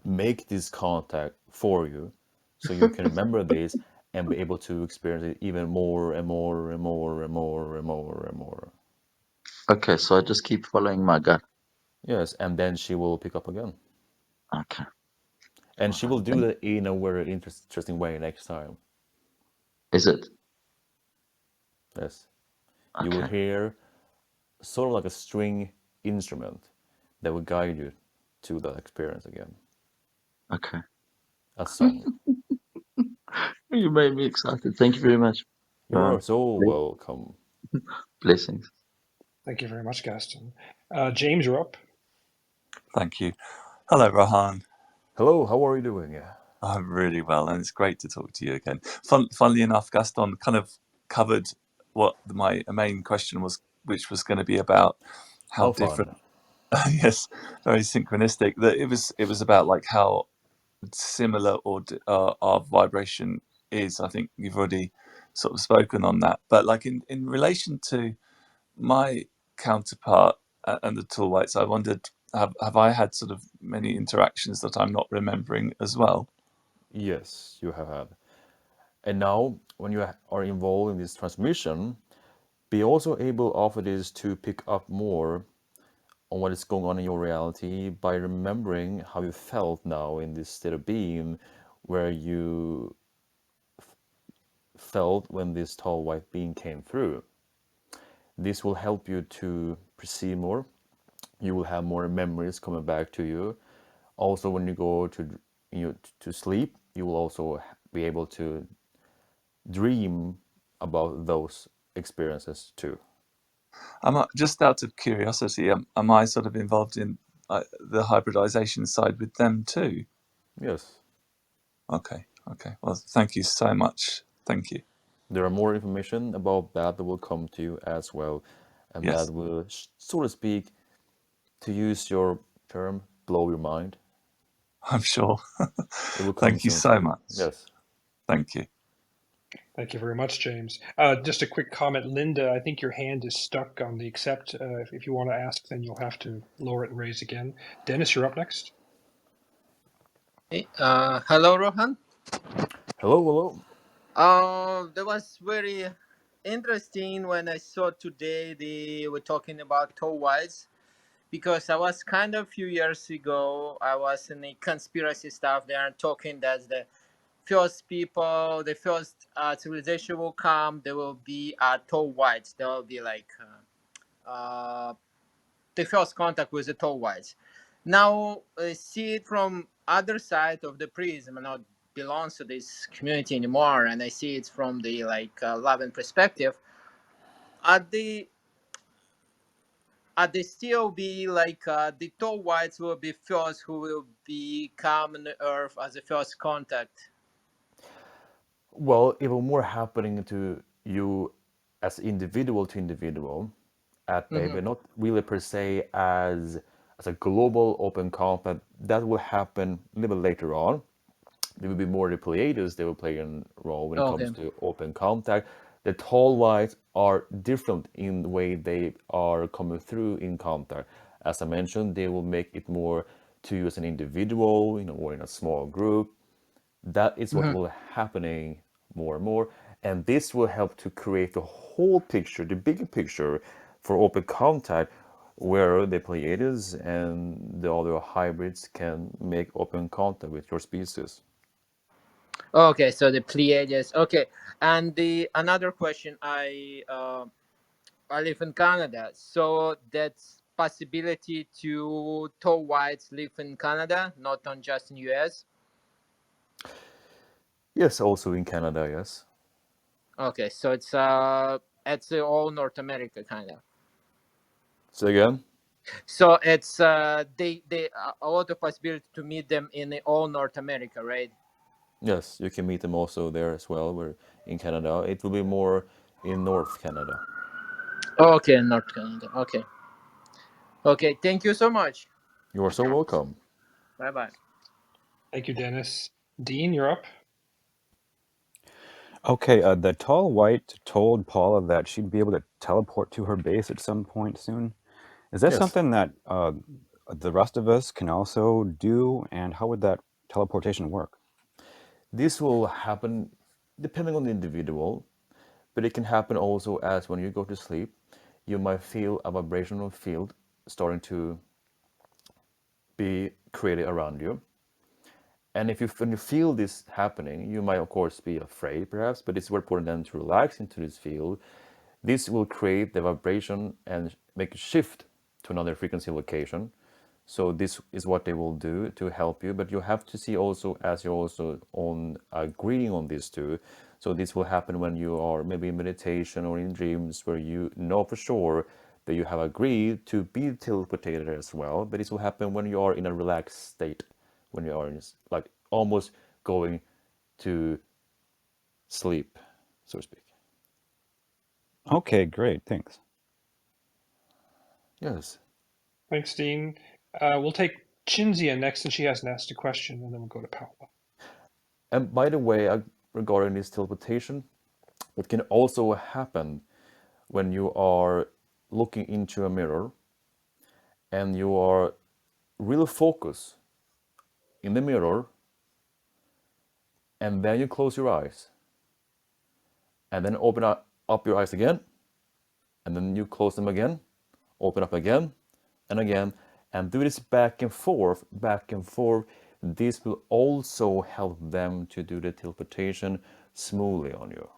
make this contact for you, so you can remember this and be able to experience it even more and more and more and more and more and more. Okay, so I just keep following my gut. Yes, and then she will pick up again, Okay. and All she right. will do that in a very interesting way next time. Is it? Yes, you will Okay. hear sort of like a string instrument that will guide you to that experience again. Okay. A song. You made me excited. Thank you very much. You are so Bless- welcome. Blessings. Thank you very much, Gaston. James, you're up. Thank you. Hello, Rohan. Hello, how are you doing? I'm really well, and it's great to talk to you again. Funnily enough, Gaston kind of covered what my main question was, which was going to be about how How different. fun. Yes, very synchronistic. That it was about like how similar or our vibration is. I think you've already sort of spoken on that. But like in relation to my counterpart and the tall whites, I wondered, have I had sort of many interactions that I'm not remembering as well? Yes, you have had. And now, when you are involved in this transmission, be also able after this to pick up more on what is going on in your reality by remembering how you felt now in this state of being where you felt when this tall white being came through. This will help you to perceive more. You will have more memories coming back to you. Also, when you go to sleep, you will also be able to dream about those experiences too. Just out of curiosity, am I sort of involved in the hybridization side with them too? Yes. Okay. Well, thank you so much. Thank you. There are more information about that will come to you as well, and that Yes, will, so to speak, to use your term, blow your mind. I'm sure. It will come Thank you soon to so you. much. Yes. Thank you. Thank you very much, James. Just a quick comment, Linda. I think your hand is stuck on the accept. If you want to ask, then you'll have to lower it and raise again. Dennis, you're up next. Hey, hello, Rohan. Hello, hello. That was very interesting when I saw today they were talking about toe whites because I was kind of a few years ago. I was in the conspiracy stuff. They are talking that the first people, the first civilization will come. There will be toe whites. There will be like the first contact with the tall whites. Now, see it from other side of the prism, not belongs to this community anymore, and I see it from the loving perspective. Are they still be the tall whites will be first who will be come on the earth as a first contact? Well, it will more happening to you as individual to individual at Mm-hmm. baby, not really per se as a global open contact. That will happen a little bit later on. There will be more the Pleiades, they will play a role when it Okay. comes to open contact. The tall whites are different in the way they are coming through in contact. As I mentioned, they will make it more to you as an individual, or in a small group. That is what Mm-hmm. will happening more and more, and this will help to create the whole picture, the bigger picture for open contact, where the Pleiades and the other hybrids can make open contact with your species. Okay, so the Pleiades. Okay, and the another question I live in Canada, so that's possibility to tall whites live in Canada, not on just in US. Yes, also in Canada, yes. Okay, so it's all North America kind of. So again, So it's they a lot of possibility to meet them in all North America, right? yes, you can meet them also there as well. Where in Canada, it will be more in North Canada. Okay, North Canada. Okay, okay. Thank you so much. You are so welcome. Bye bye. Thank you, Dennis. Dean, you're up. Okay, the tall white told Paula that she'd be able to teleport to her base at some point soon. Is that Yes, something that the rest of us can also do, and how would that teleportation work? this will happen depending on the individual, but it can happen also as when you go to sleep, you might feel a vibrational field starting to be created around you. And when you feel this happening, you might of course be afraid perhaps, but it's very important then to relax into this field. This will create the vibration and make a shift to another frequency location. So this is what they will do to help you, but you have to see also as you're also on agreeing on this too. So this will happen when you are maybe in meditation or in dreams where you know for sure that you have agreed to be teleported as well. But this will happen when you are in a relaxed state, when you are in like almost going to sleep, so to speak. Okay, great, thanks. Yes. Thanks, Dean. We'll take Chinzia next, and she hasn't asked a question, and then we'll go to Paula. And by the way, regarding this teleportation. It can also happen when you are looking into a mirror and you are really focused in the mirror, and then you close your eyes and then open up your eyes again, and then you close them again, open up again and again, and do this back and forth, back and forth. This will also help them to do the teleportation smoothly on you.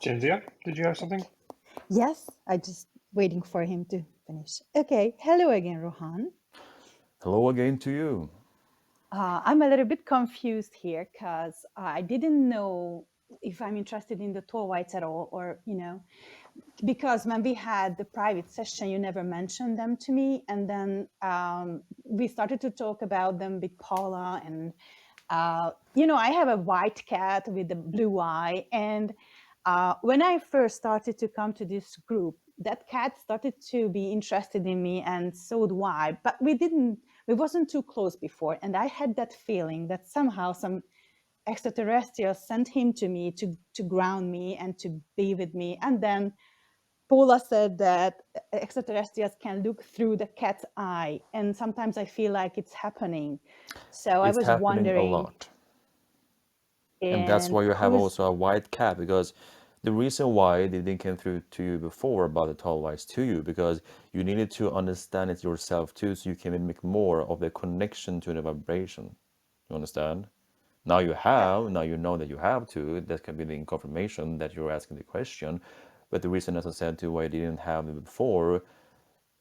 Cynthia, did you have something? Yes, I just waiting for him to finish. Okay, hello again, Rohan. Hello again to you. I'm a little bit confused here because I didn't know if I'm interested in the tall whites at all, or because when we had the private session, you never mentioned them to me, and then we started to talk about them with Paula, and I have a white cat with a blue eye, and when I first started to come to this group, that cat started to be interested in me, and so do I. But we wasn't too close before, and I had that feeling that somehow some extraterrestrials sent him to me to ground me and to be with me. And then Paula said that extraterrestrials can look through the cat's eye, and sometimes I feel like it's happening. So I It's was happening a wondering, lot. And that's and why you have who's also a white cat, because the reason why they didn't come through to you before about the tall whites to you, because you needed to understand it yourself too, so you can make more of the connection to the vibration. You understand? Now you have, now you know that you have to. That can be the confirmation that you're asking the question. But the reason, as I said, to why I didn't have it before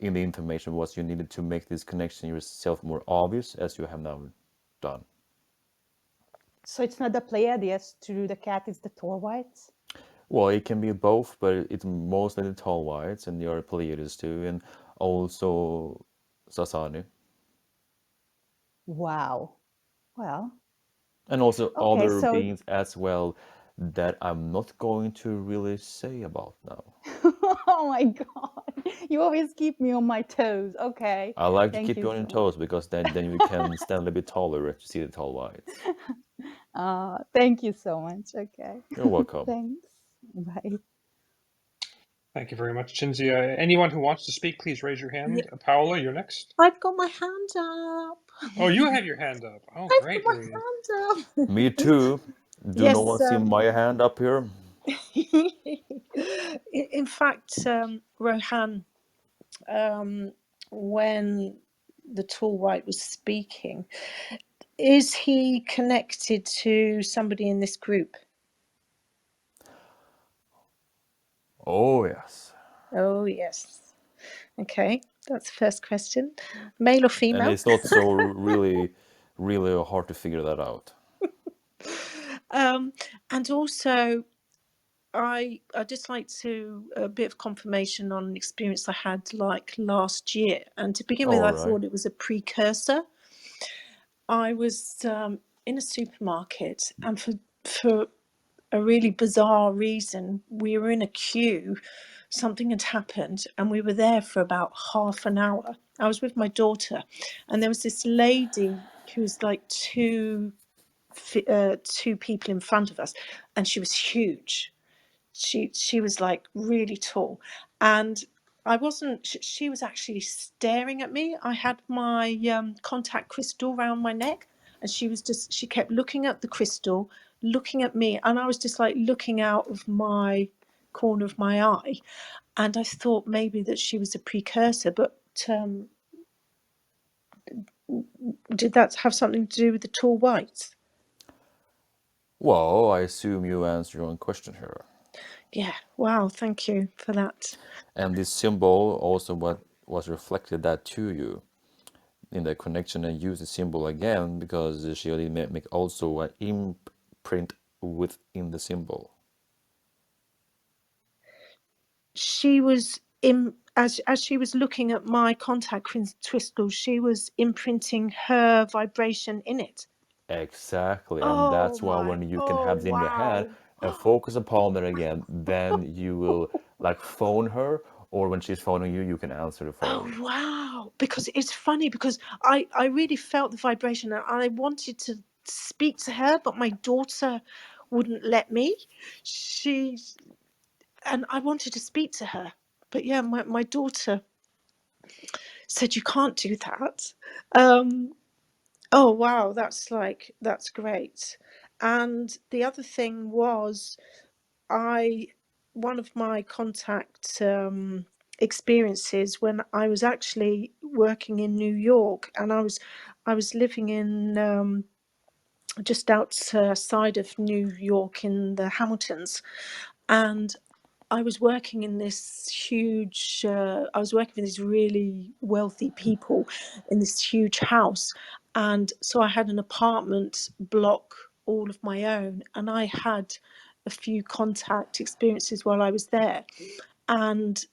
in the information was you needed to make this connection yourself more obvious, as you have now done. so it's not the Pleiades through the cat, it's the tall whites? Well, it can be both, but it's mostly the tall whites and the Pleiades too, and also Sasani, Wow. Well, and also okay, other so beings as well that I'm not going to really say about now. oh my God, you always keep me on my toes. Okay, I like to thank keep you you on your so much. toes because then you can stand a little bit taller to see the tall whites. Thank you so much. Okay, You're welcome. thanks. Bye. Thank you very much, Cynthia. Anyone who wants to speak, please raise your Yeah, hand. Paola, you're next. I've got my hand up. Oh, you have your hand up. Oh, I've got great, my Louise. hand up. Me too. Do no Yes. one see my hand up here? In fact, Rohan, when the tall white was speaking, is he connected to somebody in this group? Oh, yes. Oh, yes. Okay, that's the first question. Male or And female? it's not so really hard to figure that out. And also, I just like to a bit of confirmation on an experience I had like last year. And to begin with, All I right. thought it was a precursor. I was in a supermarket, and for a really bizarre reason, we were in a queue. Something had happened, and we were there for about half an hour. I was with my daughter, and there was this lady who was like two people in front of us, and she was huge. She was like really tall, and I wasn't. She was actually staring at me. I had my contact crystal around my neck, and she kept looking at the crystal, looking at me, and I was just like looking out of my corner of my eye, and I thought maybe that she was a precursor, but did that have something to do with the tall whites? Well, I assume you answered your own question here. Yeah. Wow. Thank you for that. And this symbol also what was reflected that to you in the connection, and use the symbol again because she already make also an imprint within the symbol. She was in as she was looking at my contact crystal, she was imprinting her vibration in it. Exactly, and Oh that's why my! when you can Oh have it in your head wow! and focus upon it again, then you will like phone her Or when she's phoning you, you can answer the Oh phone. wow! Because it's funny because I really felt the vibration and I wanted to speak to her, but my daughter wouldn't let me. She and I wanted to speak to her, but yeah, my daughter said you can't do that. Um, oh wow, that's great. And the other thing was I one of my contact experiences when I was actually working in New York, and I was living in just outside of New York in the Hamiltons, and I was working in this huge. I was working for these really wealthy people in this huge house, and so I had an apartment block all of my own, and I had a few contact experiences while I was there. And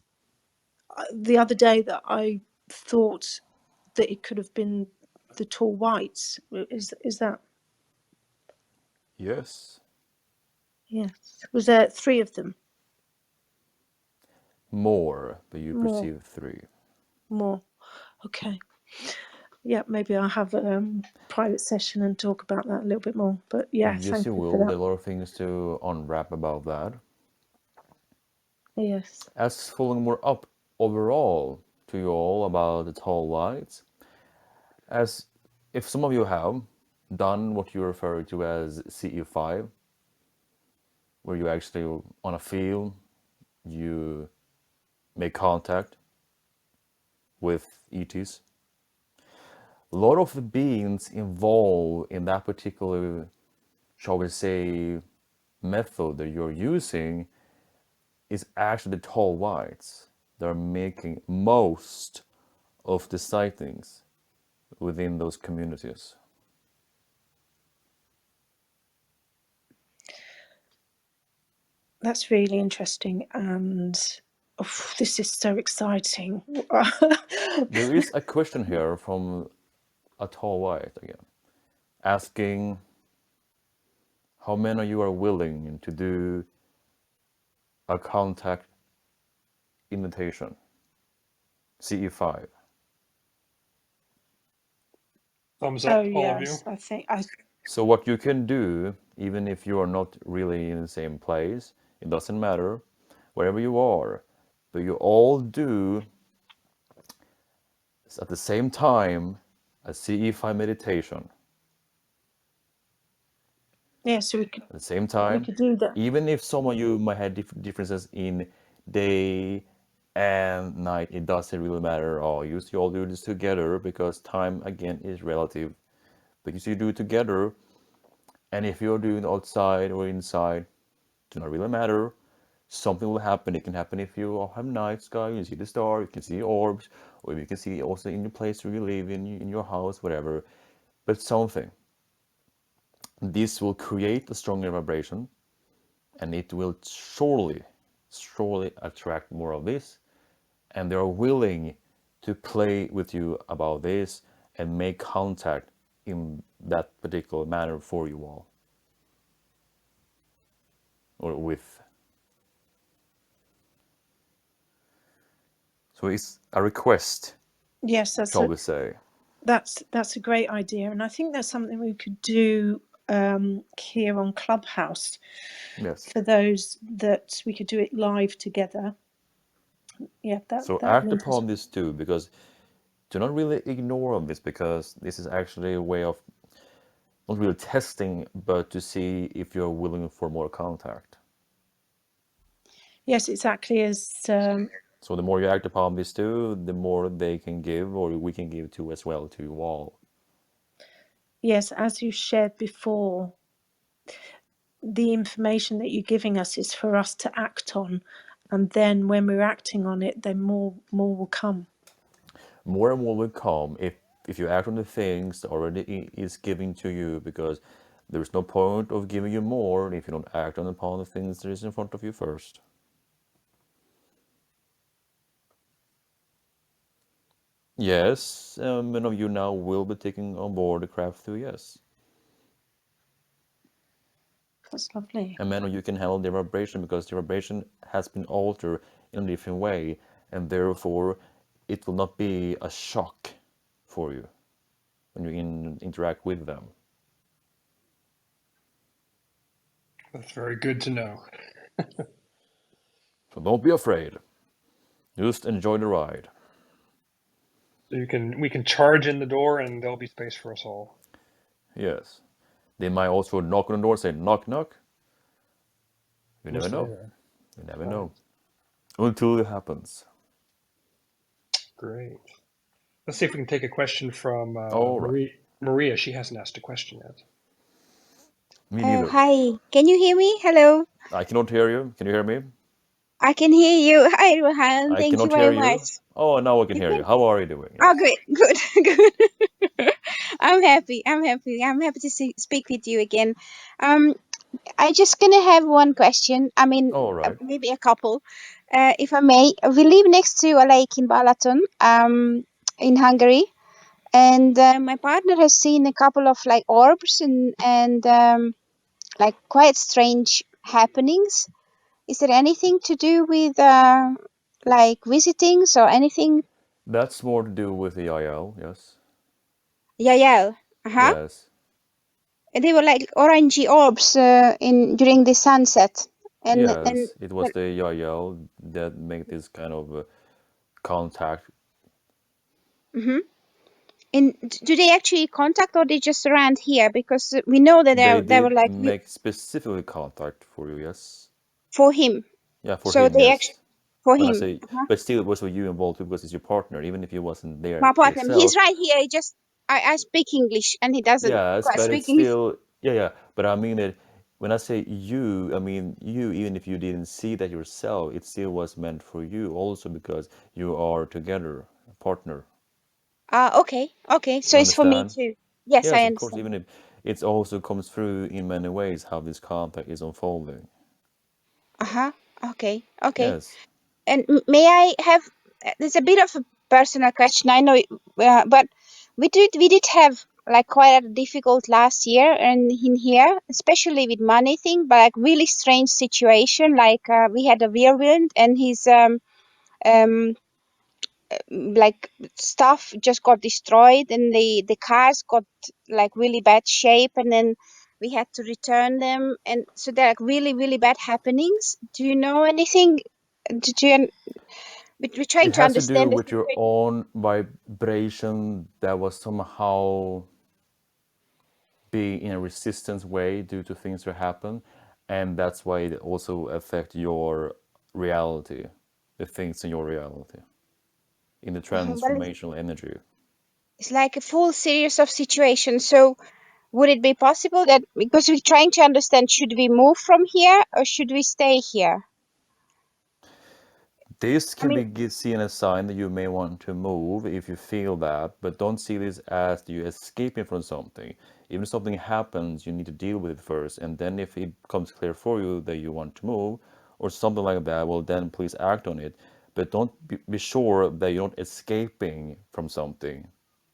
the other day that I thought that it could have been the tall whites. Is that Yes. yes? Was there three of them? More, but you More, perceive three. more. Okay. Yeah, maybe I'll have a private session and talk about that a little bit more. But yeah, Yes, thank you you for will. that. There are a lot of things to unwrap about that. Yes. As following more up overall to you all about the tall lights, as if some of you have done what you refer to as CE5, where you actually on a field you make contact with ETs. A lot of the beings involved in that particular, shall we say, method that you're using is actually the tall whites. They're making most of the sightings within those communities. That's really interesting, and oh, this is so exciting. There is a question here from a tall white again, asking how many of you are willing to do a contact invitation, CE5. Thumbs Oh up, all of you. yes, I think I. So what you can do, even if you are not really in the same place, it doesn't matter, wherever you are, but you all do at the same time a CE5 meditation. Yeah, so At the same we time, could do that. even if some of you might have differences in day and night, it doesn't really matter. Oh, you all do this together because time again is relative. But you see, do it together, and if you're doing it outside or inside, it does not really matter. Something will happen. It can happen if you have night sky, you see the star, you can see orbs, or you can see also in your place where you live, in your house, whatever. But something. This will create a stronger vibration, and it will surely attract more of this. And they are willing to play with you about this and make contact in that particular manner for you all, or with. So it's a request, Yes, shall we say. that's a great idea, and I think that's something we could do here on Clubhouse Yes. for those that we could do it live together. Yeah, So that would be act interesting. upon this too, because do not really ignore this, because this is actually a way of not really testing, but to see if you're willing for more contact. Yes, exactly as So the more you act upon this too, the more they can give, or we can give to as well to you all. yes, as you shared before, the information that you're giving us is for us to act on, and then when we're acting on it, then more will come. More and more will come if you act on the things that already is giving to you, because there's no point of giving you more if you don't act on upon the things that is in front of you first. Yes, many of you now will be taking on board the craft too, yes. That's lovely. And many of you can handle the vibration because the vibration has been altered in a different way. and therefore it will not be a shock for you when you interact with them. That's very good to know. So don't be afraid. Just enjoy the ride. So we can charge in the door and there'll be space for us all. Yes. They might also knock on the door and say, knock, knock. You We'll never stay know. there. You never Right. know. Until it happens. Great. Let's see if we can take a question from All right. Maria. She hasn't asked a question yet. Me neither. Hi, can you hear me? Hello, I cannot hear you. Can you hear me? I can hear you. Hi, Rohan. I Thank you cannot very hear much. you. Oh, now I can You hear can? you. How are you doing? Oh, Yes. great, good, good. I'm happy. I'm happy. I'm happy to speak with you again. Um, I just gonna have one question. I mean, All right. maybe a couple, if I may. We live next to a lake in Balaton, in Hungary, and my partner has seen a couple of like orbs and like quite strange happenings. Is there anything to do with like visitings or anything? That's more to do with the IL, yes. Yeah, yeah. Uh-huh. Yes. They were like orangey orbs in during the sunset, and Yes. It was the IL that made this kind of contact. mm-hmm. And do they actually contact or they just around here? Because we know that They they were did like make specifically contact for you, yes. for him. Yeah, for So him, they actually yes. for When I him. say, Uh-huh. but still, it was with you involved because it's your partner, even if he wasn't there My partner, himself. he's right here. He just I speak English and he doesn't Yes, quite but speak it's English. still, yeah, yeah. But I mean it, when I say you, I mean you, even if you didn't see that yourself, it still was meant for you also because you are together, a partner. Okay, okay. So You it's for me understand? too. Yes, Yes, I of course, understand. even if it also comes through in many ways how this contact is unfolding. Uh-huh. Okay, okay. Yes. And may I have? There's a bit of a personal question. I know, but we did have like quite a difficult last year and in here, especially with money thing. But like really strange situation. Like we had a whirlwind and his um like stuff just got destroyed and the cars got like really bad shape and then we had to return them and so they're like really bad happenings. Do you know anything? Did you we're trying It to has to do understand the with your situation. own vibration that was somehow be in a resistance way due to things that happen, and that's why it also affect your reality, the things in your reality, in the Well, transformational energy. it's like a full series of situations. So would it be possible that because we're trying to understand, should we move from here or should we stay here? This I can mean, be seen as a sign that you may want to move if you feel that, but don't see this as you escaping from something. Even if something happens, you need to deal with it first, and then if it becomes clear for you that you want to move or something like that, well, then please act on it. But don't be sure that you're not escaping from something,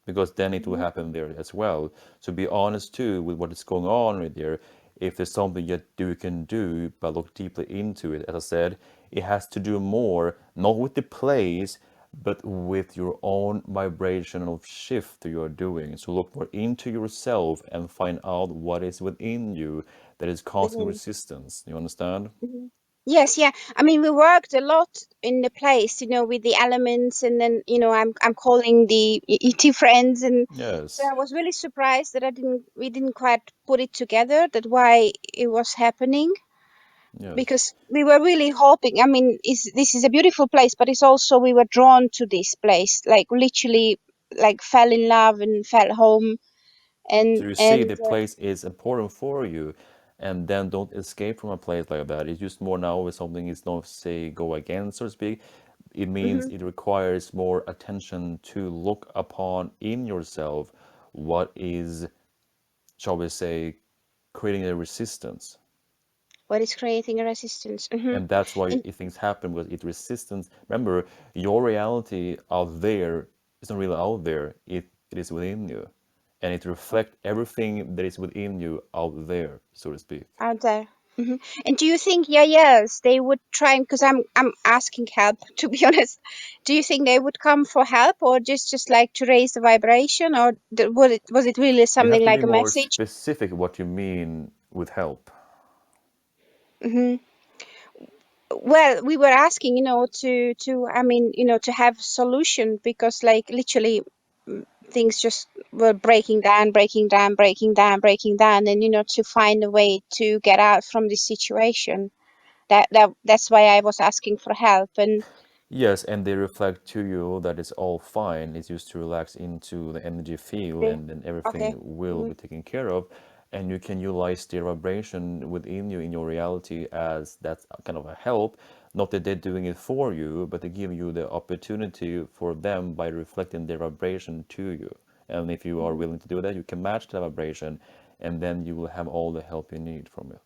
because then it will mhm, happen there as well. So be honest too with what is going on right there. If there's something that you can do, but look deeply into it. As I said, it has to do more not with the place, but with your own vibrational shift that you are doing. So look more into yourself and find out what is within you that is causing within. resistance. You understand? Mhm. Yes, yeah. I mean, we worked a lot in the place, with the elements, and then, I'm calling the ET friends, and so Yes. I was really surprised that we didn't quite put it together, that why it was happening, Yes. because we were really hoping. I mean, this is a beautiful place, but it's also we were drawn to this place, like literally, like fell in love and fell home, and So you see, and the place is important for you, and then don't escape from a place like that. It's just more now if something is not say go against, so to speak. It means mhm, it requires more attention to look upon in yourself what is, shall we say, creating a resistance. what is creating a resistance? Hmm. And that's why And things happen because it resistance. Remember, your reality out there is not really out there. It is within you. And it reflects everything that is within you out there, so to speak. out there. And do you think, yeah, yes, they would try? Because I'm asking help, to be honest. Do you think they would come for help, or just like to raise the vibration, or was it really You have something to be like a more message? specific what you mean with help. Hmm. Well, we were asking, I mean, to have solution, because like literally things just were breaking down, breaking down, breaking down, breaking down, and to find a way to get out from this situation. That's why I was asking for help. And Yes, and they reflect to you that it's all fine. It's just to relax into the energy field, they and then okay. everything will Hmm. be taken care of. And you can utilize their vibration within you in your reality as that's kind of a help. Not that they're doing it for you, but they give you the opportunity for them by reflecting their vibration to you. And if you are willing to do that, you can match the vibration, and then you will have all the help you need from it.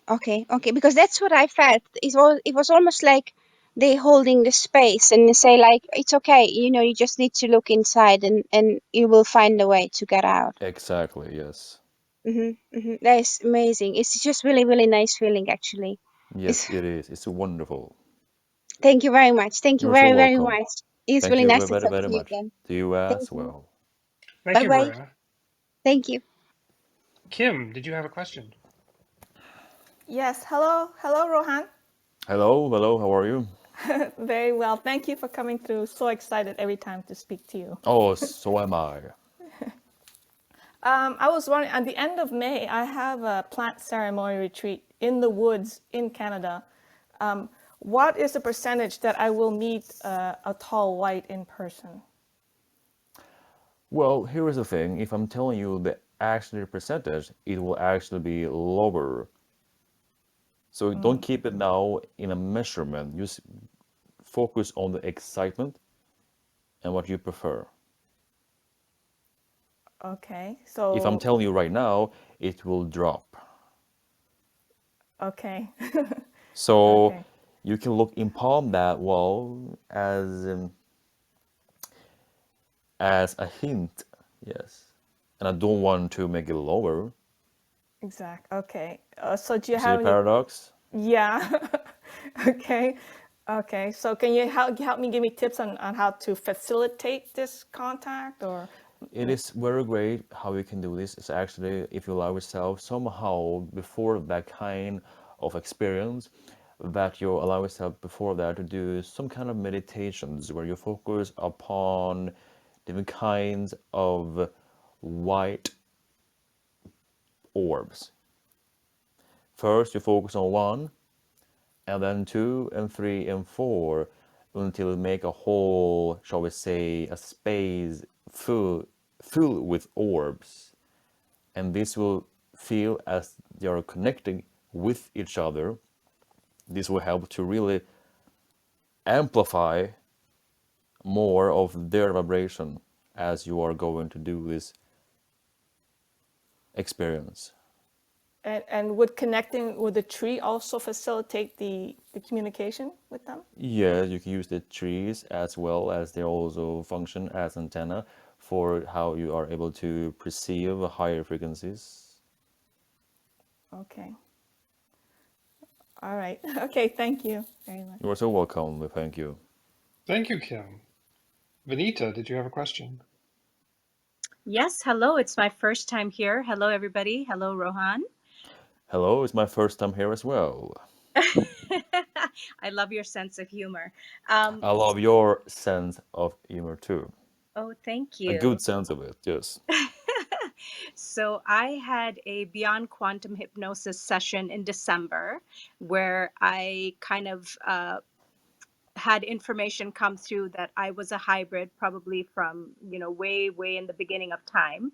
Okay, okay, because that's what I felt. It was almost like they holding the space and say like it's okay, you just need to look inside, and you will find a way to get out. Exactly, yes. That is amazing. It's just really, really nice feeling actually. Yes, It's it is. It's wonderful. Thank you very much. Thank you You're so very, very welcome. much. It's Thank really you nice to very, talk very to you much. again. To you Thank as you. well. Thank Bye you, bye. Maria. Thank you. Kim, did you have a question? Yes, hello, hello, Rohan. Hello, hello, how are you? Very well. Thank you for coming through. So excited every time to speak to you. Oh, so am I. I was wondering, at the end of May, I have a plant ceremony retreat in the woods in Canada. What is the percentage that I will meet a tall white in person? Well, here is the thing. If I'm telling you the actual percentage, it will actually be lower. So don't keep it now in a measurement. Just focus on the excitement and what you prefer. Okay, If I'm so, telling you right now, it will drop. okay, So okay, you can look upon that well as a hint, yes. And I don't want to make it lower. exact. Okay, so do you You see the have any? paradox? Yeah. Okay. Okay. So can you help me give me tips on how to facilitate this contact or It is very great how you can do this. It's actually, if you allow yourself somehow before that kind of experience, that you allow yourself before that to do some kind of meditations where you focus upon different kinds of white orbs. First, you focus on one, and then two and three and four, until you make a whole, shall we say, a space full with orbs. And this will feel as they are connecting with each other. This will help to really amplify more of their vibration as you are going to do this experience. and would connecting with the tree also facilitate the communication with them? Yeah, you can use the trees as well as they also function as antenna for how you are able to perceive higher frequencies. Okay. All right. Okay. Thank you very much. You are so welcome. Thank you. Thank you, Kim. Vanita, did you have a question? Yes, hello. It's my first time here. Hello, everybody. Hello, Rohan. Hello, it's my first time here as well. I love your sense of humor. I love your sense of humor too. Oh, thank A you. good sense of it, yes. So, I had a Beyond Quantum Hypnosis session in December where I kind of had information come through that I was a hybrid, probably from, way, way in the beginning of time.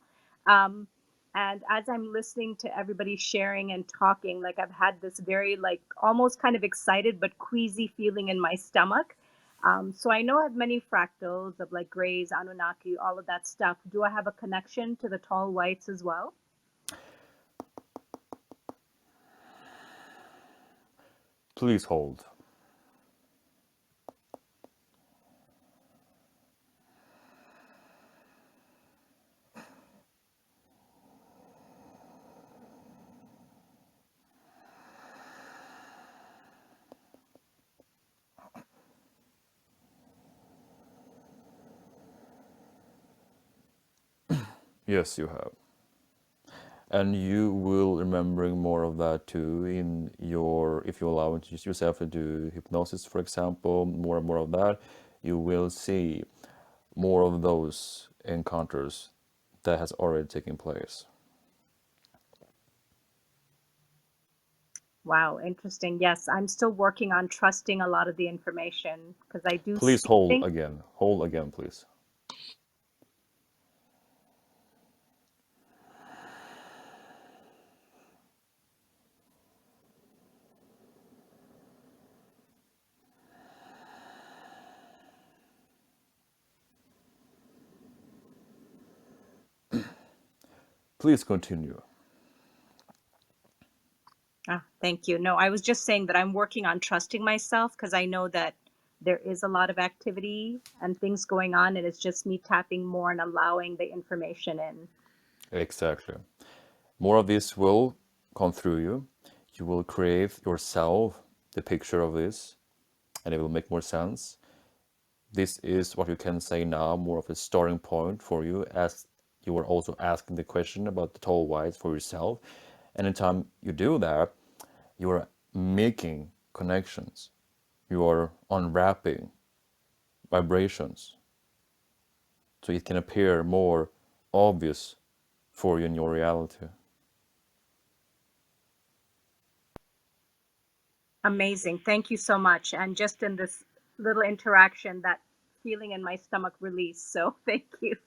Um, and as I'm listening to everybody sharing and talking, like I've had this very, like, almost kind of excited but queasy feeling in my stomach. So I know I have many fractals of like Grays, Anunnaki, all of that stuff. Do I have a connection to the tall whites as well? Please hold. Yes, you have. And you will remembering more of that too in your, if you allow yourself to do hypnosis, for example, more and more of that, you will see more of those encounters that has already taken place. Wow, interesting. Yes, I'm still working on trusting a lot of the information because I do Please see things. hold again, please. Please continue. Ah, thank you. No, I was just saying that I'm working on trusting myself because I know that there is a lot of activity and things going on, and it's just me tapping more and allowing the information in. Exactly. More of this will come through you. You will create yourself the picture of this, and it will make more sense. This is what you can say now, more of a starting point for you, as you were also asking the question about the tall whites for yourself. Anytime you do that, you are making connections. You are unwrapping vibrations. So it can appear more obvious for you in your reality. Amazing. Thank you so much. And just in this little interaction, that feeling in my stomach released. So thank you.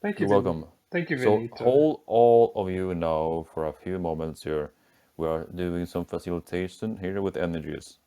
Thank you, You're Vinny. welcome. Thank you, So Vinita. hold all of you now for a few moments here. We are doing some facilitation here with energies.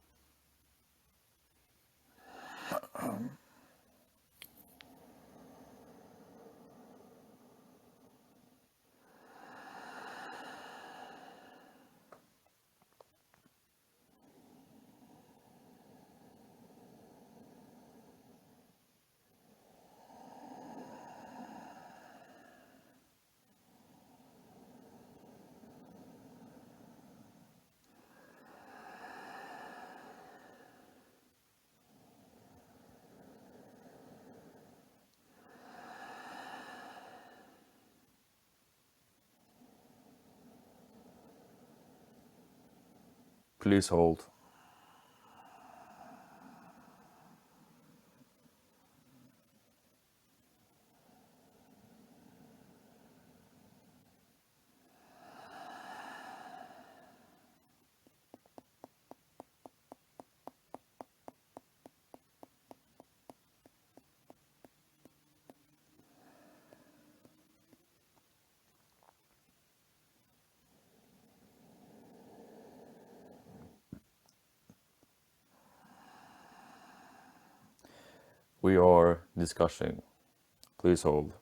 Please hold. We are discussing. Please hold.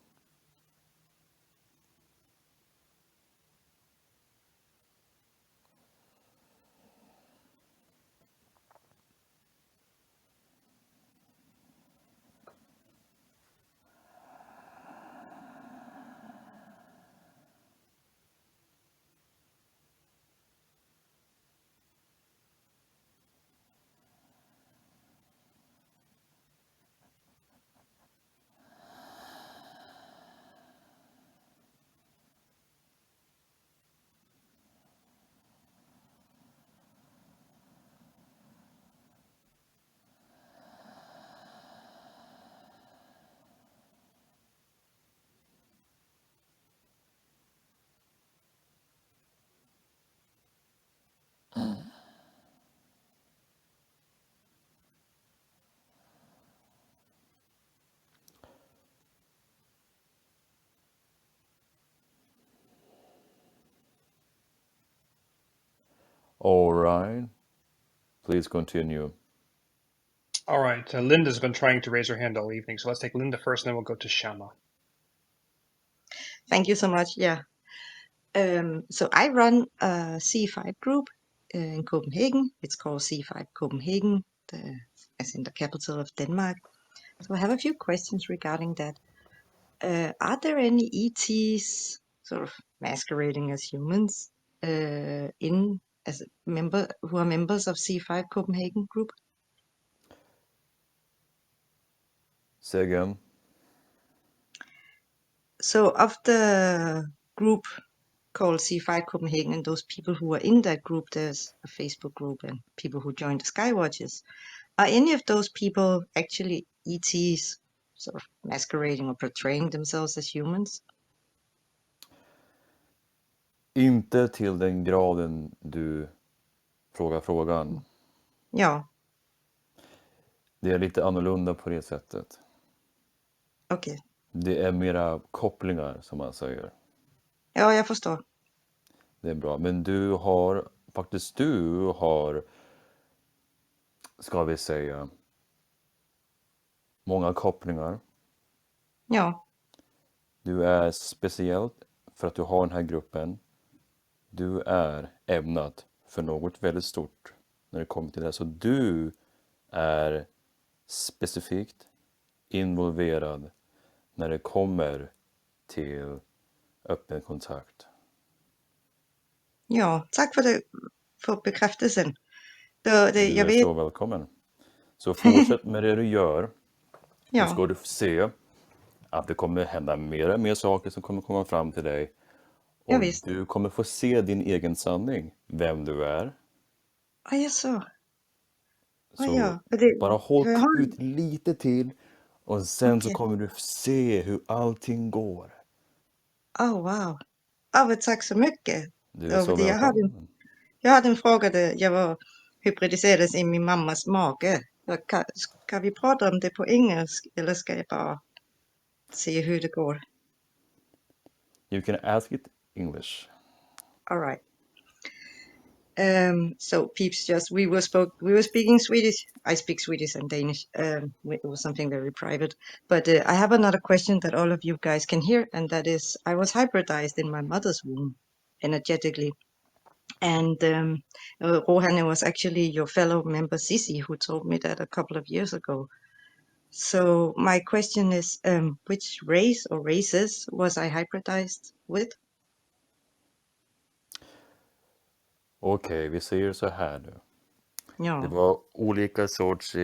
All right. Please continue. All right. Linda's been trying to raise her hand all evening, so let's take Linda first, and then we'll go to Shama. Thank you so much. Yeah. So I run a C5 group in Copenhagen. It's called C5 Copenhagen, as in the capital of Denmark. So I have a few questions regarding that. Are there any ETs sort of masquerading as humans in as a member who are members of C5 Copenhagen group? Say again. So of the group called C5 Copenhagen and those people who are in that group, there's a Facebook group and people who joined the Skywatches. Are any of those people actually ETs sort of masquerading or portraying themselves as humans? Inte till den graden du frågar frågan. Ja, Det är lite annorlunda på det sättet. okej. Det är mera kopplingar som man säger. Ja, jag förstår. Det är bra. Men du har, ska vi säga, många kopplingar. Ja, Du är speciellt för att du har den här gruppen. Du är ämnat för något väldigt stort när det kommer till det. Så du är specifikt involverad när det kommer till öppen kontakt. ja. Tack för bekräftelsen. Du Jag är vet. så välkommen. Så fortsätt med det du gör. Ja, Så ska du se att det kommer hända mer och mer saker som kommer komma fram till dig. ja Och visst. du kommer få se din egen sanning, vem du är. Ja, jag så. Ja, Så ja. För det, bara håll för jag har, ut lite till och sen så okej. kommer du se hur allting går. Oh, wow. Ja, men tack så mycket. Du är Ja, för så det, välkommen. jag hade en fråga där jag var hybridiserades i min mammas mage. Ska vi prata om det på engelska eller ska jag bara se hur det går? You can ask it English. All right. So peeps, just we were speaking Swedish. I speak Swedish and Danish. It was something very private. But I have another question that all of you guys can hear, and that is, I was hybridized in my mother's womb energetically. And Rohan, it was actually your fellow member Sisi who told me that a couple of years ago. So my question is, which race or races was I hybridized with? Okej, vi säger så här nu. Det Ja. var olika sorts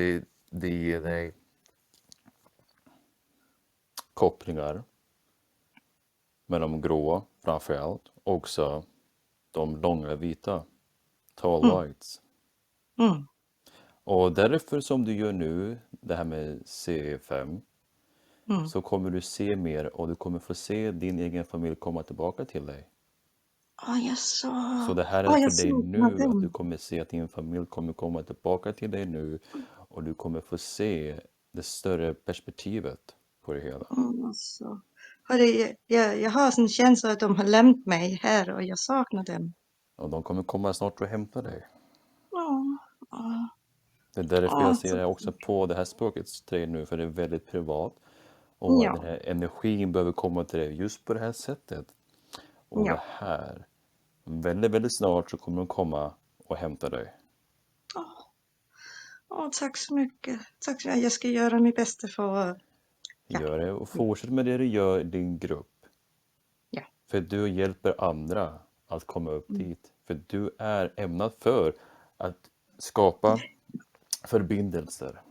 DNA-kopplingar med de gråa framförallt. Också de långa vita, tall Mm, whites. mm, Och därför som du gör nu, det här med C5, mm. så kommer du se mer och du kommer få se din egen familj komma tillbaka till dig. Så det här är för Jag dig såg nu, att du den. kommer se att din familj kommer komma tillbaka till dig nu och du kommer få se det större perspektivet på det hela. Alltså. Jag har sån känsla att de har lämnat mig här och jag saknar dem. Och de kommer komma snart och hämta dig. Åh, åh, Det är därför jag ser tack det så också mycket. på det här språket till dig nu, för det är väldigt privat. Och den Ja, här energin behöver komma till dig just på det här sättet. Och det ja. här, väldigt, väldigt snart så kommer de komma och hämta dig. Tack så mycket. Tack så mycket. Jag ska göra mitt bästa för... Ja, Gör det och fortsätt med det du gör i din grupp. ja. För du hjälper andra att komma upp Mm. dit. För du är ämnad för att skapa förbindelser.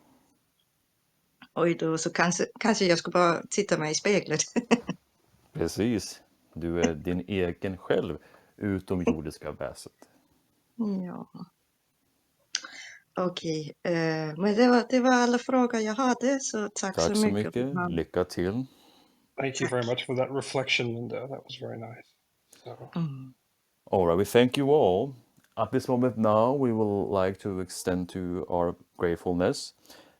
Oj då, så kanske jag ska bara titta mig i spegeln. Precis. Du är din egen själv utomjordiska väset. Ja, okej. Men det var alla frågor jag hade, så tack så Tack så mycket. mycket. Lycka till. Thank you very Tack. much for that reflection, Linda. That was very nice. So, Mm. All right, we thank you all. At this moment now, we will like to extend to our gratefulness.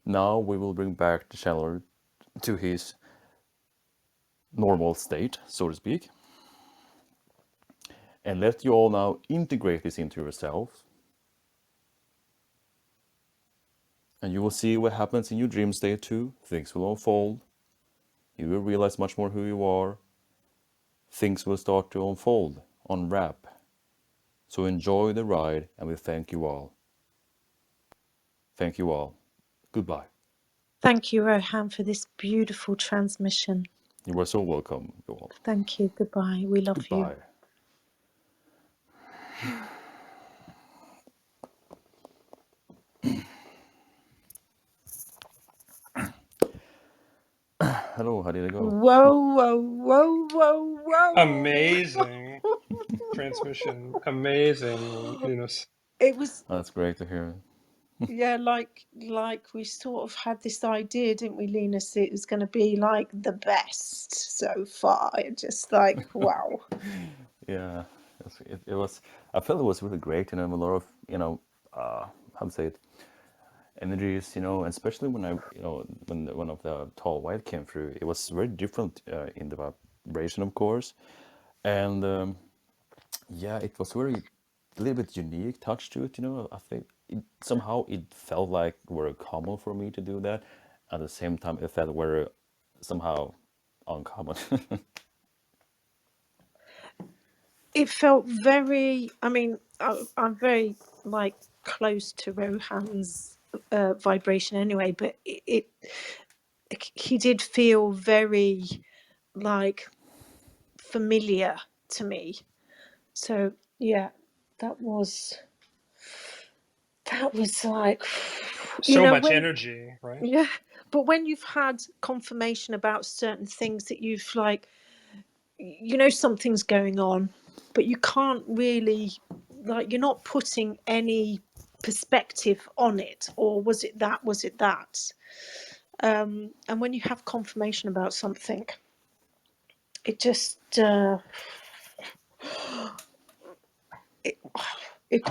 Now we will bring back the channeler to his normal state, so to speak. And let you all now integrate this into yourself. And you will see what happens in your dream state too. Things will unfold. You will realize much more who you are. Things will start to unfold, unwrap. So enjoy the ride, and we thank you all. Thank you all. Goodbye. Thank you, Rohan, for this beautiful transmission. You are so welcome, you all. Thank you. Goodbye. We love you. Goodbye. Hello, how did it go? Whoa, whoa, whoa, whoa, Amazing whoa. transmission. Amazing, Linus. It was, That's great to hear. yeah, like we sort of had this idea, didn't we, Linus? It was going to be like the best so far. Just like, wow. Yeah, it was. I felt it was really great. A lot of how to say it, energies. And especially when when one of the tall white came through, it was very different in the vibration, of course, and yeah, it was very a little bit unique touch to it. I think somehow it felt like very common for me to do that. At the same time, it felt very somehow uncommon. It felt very, I mean, I'm very like close to Rohan's vibration anyway, but he did feel very like familiar to me. So yeah, that was like, So much when, energy, right? yeah, but when you've had confirmation about certain things that you've like, something's going on, but you can't really, like, you're not putting any perspective on it, or was it that, and when you have confirmation about something, it just it,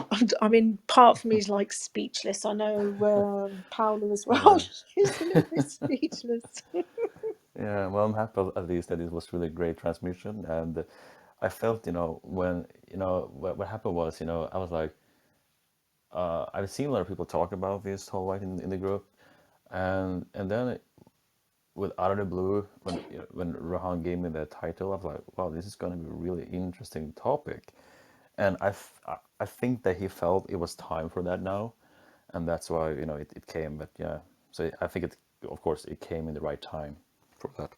I mean, part of me is like speechless. I know Paula as well. Yeah. She's a little bit speechless. Yeah, well, I'm happy at least that it was really great transmission, and I felt, when, what happened was, I was like, I've seen a lot of people talk about this whole light in the group, and then with out of the blue, when Rohan gave me that title, I was like, wow, this is going to be a really interesting topic, and I think that he felt it was time for that now, and that's why, it came. But yeah, so I think of course, it came in the right time for that.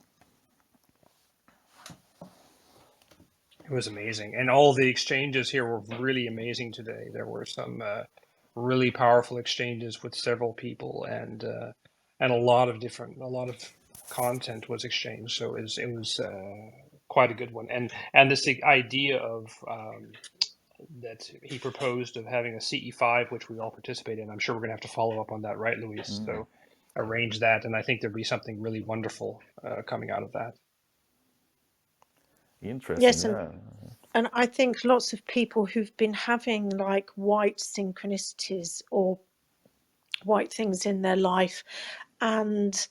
It was amazing, and all the exchanges here were really amazing today. There were some really powerful exchanges with several people, and a lot of content was exchanged. So it was quite a good one, and this idea of that he proposed of having a CE5, which we all participate in. I'm sure we're going to have to follow up on that, right, Luis? So arrange that, and I think there'll be something really wonderful coming out of that. Interesting, Yes, yeah. and I think lots of people who've been having like white synchronicities or white things in their life and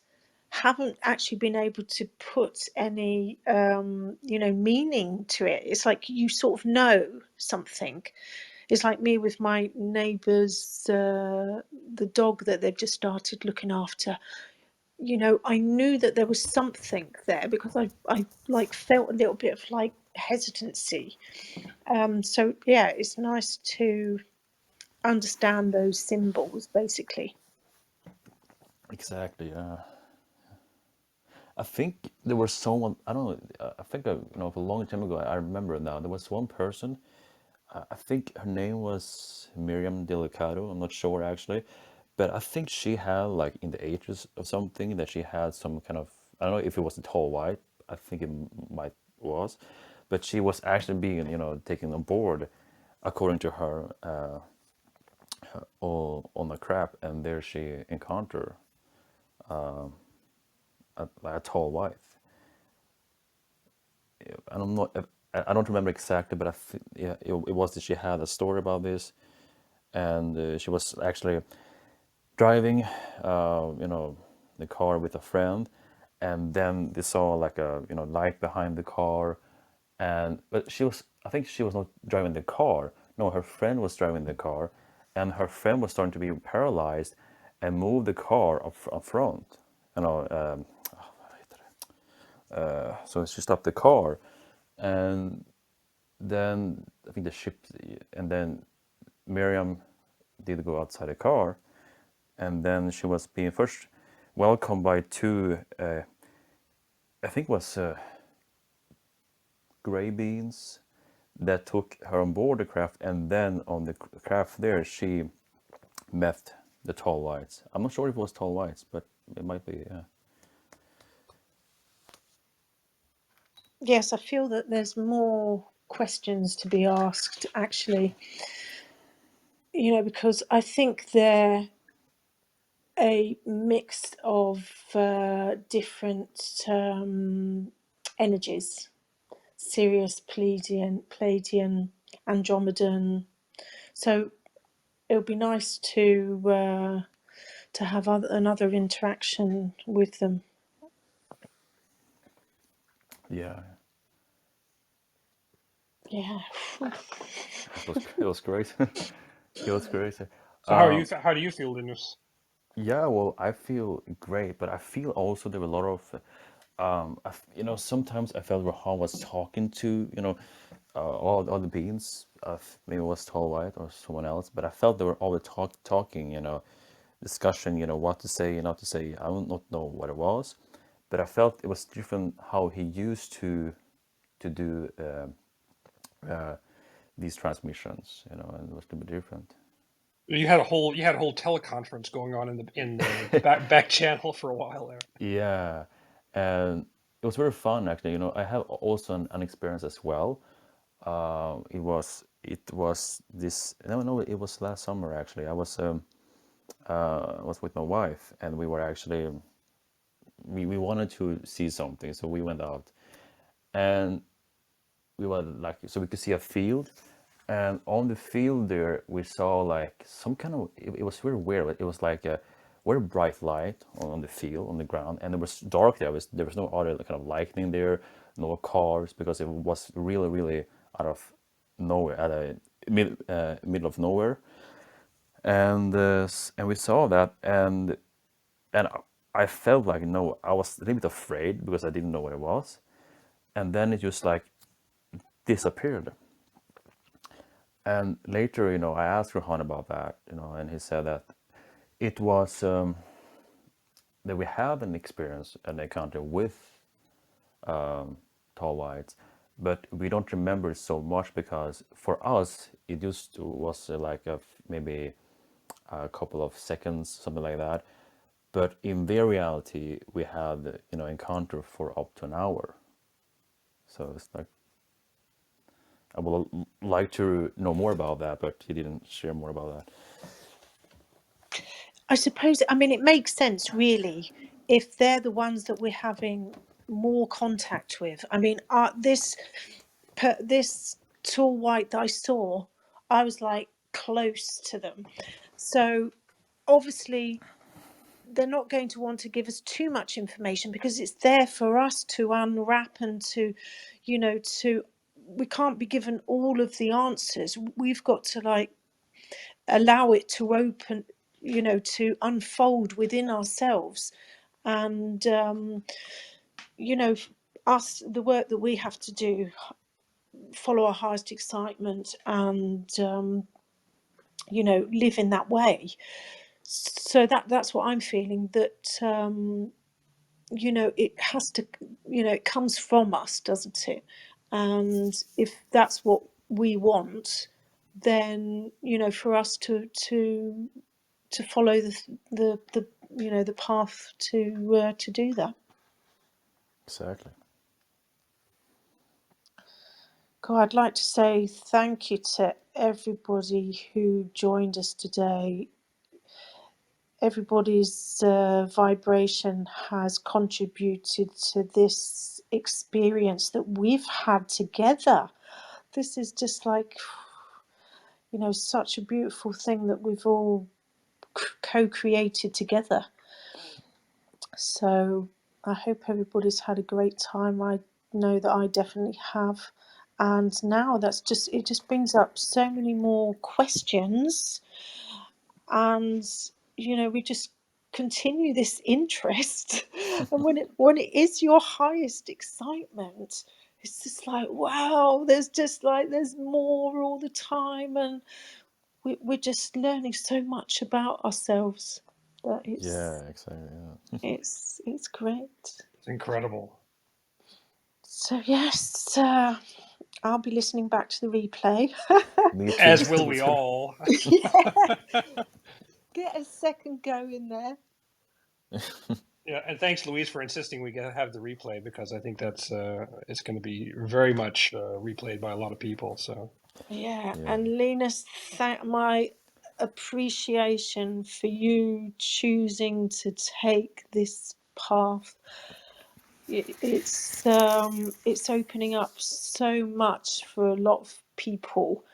haven't actually been able to put any meaning to it. It's like you sort of know something. It's like me with my neighbours, the dog that they've just started looking after. I knew that there was something there because I like felt a little bit of like hesitancy. So yeah, it's nice to understand those symbols basically. Exactly, yeah. I think there was someone, I don't know, I think, for a long time ago, I remember now, there was one person, I think her name was Miriam Delicado, I'm not sure actually, but I think she had, like, in the ages of something, that she had some kind of, I don't know if it was a tall white, I think it might was, but she was actually being, taken on board, according to her, all on the crap, and there she encountered a tall white. And I'm not, I don't remember exactly, but yeah, it was that she had a story about this, and she was actually driving, the car with a friend, and then they saw like a light behind the car, but I think she was not driving the car. No, her friend was driving the car, and her friend was starting to be paralyzed, and moved the car up front. You know, so she stopped the car, and then I think the ship, and then Miriam did go outside the car, and then she was being first welcomed by two, I think it was gray beans, that took her on board the craft, and then on the craft there she met the tall whites. I'm not sure if it was tall whites, but it might be. Yeah. Yes, I feel that there's more questions to be asked, actually, because I think they're a mix of different energies: Sirius, Pleiadian, Andromedan. So it would be nice to have another interaction with them. Yeah, Yeah. it was great. It was great. So how do you feel, Linus? Yeah, well, I feel great, but I feel also there were a lot of, sometimes I felt Rohan was talking to, all the beings. Maybe it was Tall White or someone else, but I felt they were all the talking, discussion, what to say and not to say. I don't not know what it was, but I felt it was different how he used to do these transmissions, and it was a bit different. You had a whole teleconference going on in the back channel for a while there. Yeah, and it was very fun actually. I have also an experience as well. It was this no, it was last summer actually. I was with my wife, and we were actually we wanted to see something, so we went out, and we were like, so we could see a field, and on the field there we saw like some kind of it was very weird, but it was like a very bright light on the field on the ground, and it was dark there. There was no other kind of lightning there, no cars, because it was really really out of nowhere, at a middle of nowhere, and we saw that, and I felt like, no, I was a little bit afraid because I didn't know what it was, and then it just like disappeared. And later, I asked Rohan about that, and he said that it was that we have an experience, an encounter with tall whites, but we don't remember it so much because for us it just was like maybe a couple of seconds, something like that. But in their reality, we had encounter for up to an hour. So it's like I would like to know more about that, but he didn't share more about that. I suppose, it makes sense, really, if they're the ones that we're having more contact with. This tall white that I saw, I was like close to them. So obviously they're not going to want to give us too much information because it's there for us to unwrap and to we can't be given all of the answers. We've got to like allow it to open, to unfold within ourselves. And us, the work that we have to do, follow our highest excitement, and live in that way. So that's what I'm feeling, that it has to, it comes from us, doesn't it? And if that's what we want, then for us to follow the the path to do that. Exactly. God, I'd like to say thank you to everybody who joined us today. Everybody's vibration has contributed to this experience that we've had together. This is just like, such a beautiful thing that we've all co-created together. So I hope everybody's had a great time. I know that I definitely have. And now it just brings up so many more questions, and we just continue this interest. And when it is your highest excitement, it's just like, wow, there's more all the time, and we're just learning so much about ourselves that Yeah, exactly. Yeah. it's great. It's incredible. So yes, I'll be listening back to the replay. Me too. As will we all. Yeah, get a second go in there. Yeah, and thanks, Louise, for insisting we have the replay, because I think that's it's going to be very much replayed by a lot of people. So Yeah, Yeah. and Linus, my appreciation for you choosing to take this path. It's opening up so much for a lot of people,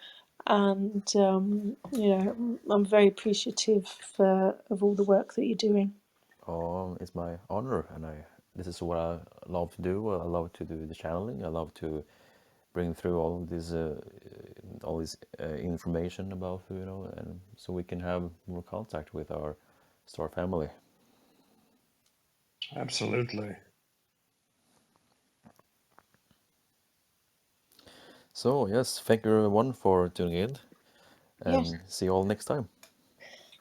and I'm very appreciative of all the work that you're doing. It's my honor, and this is what I love to do. I love to do the channeling. I love to bring through all this information about and so we can have more contact with our star family. absolutely. So yes, thank you everyone for tuning in, Yes. and see you all next time.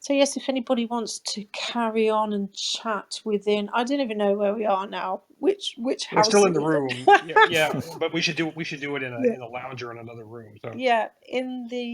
So yes, if anybody wants to carry on and chat within, I don't even know where we are now. Which We're house still are in the we room. in? Yeah, but we should do it in Yeah. a lounge or in another room. So Yeah, in the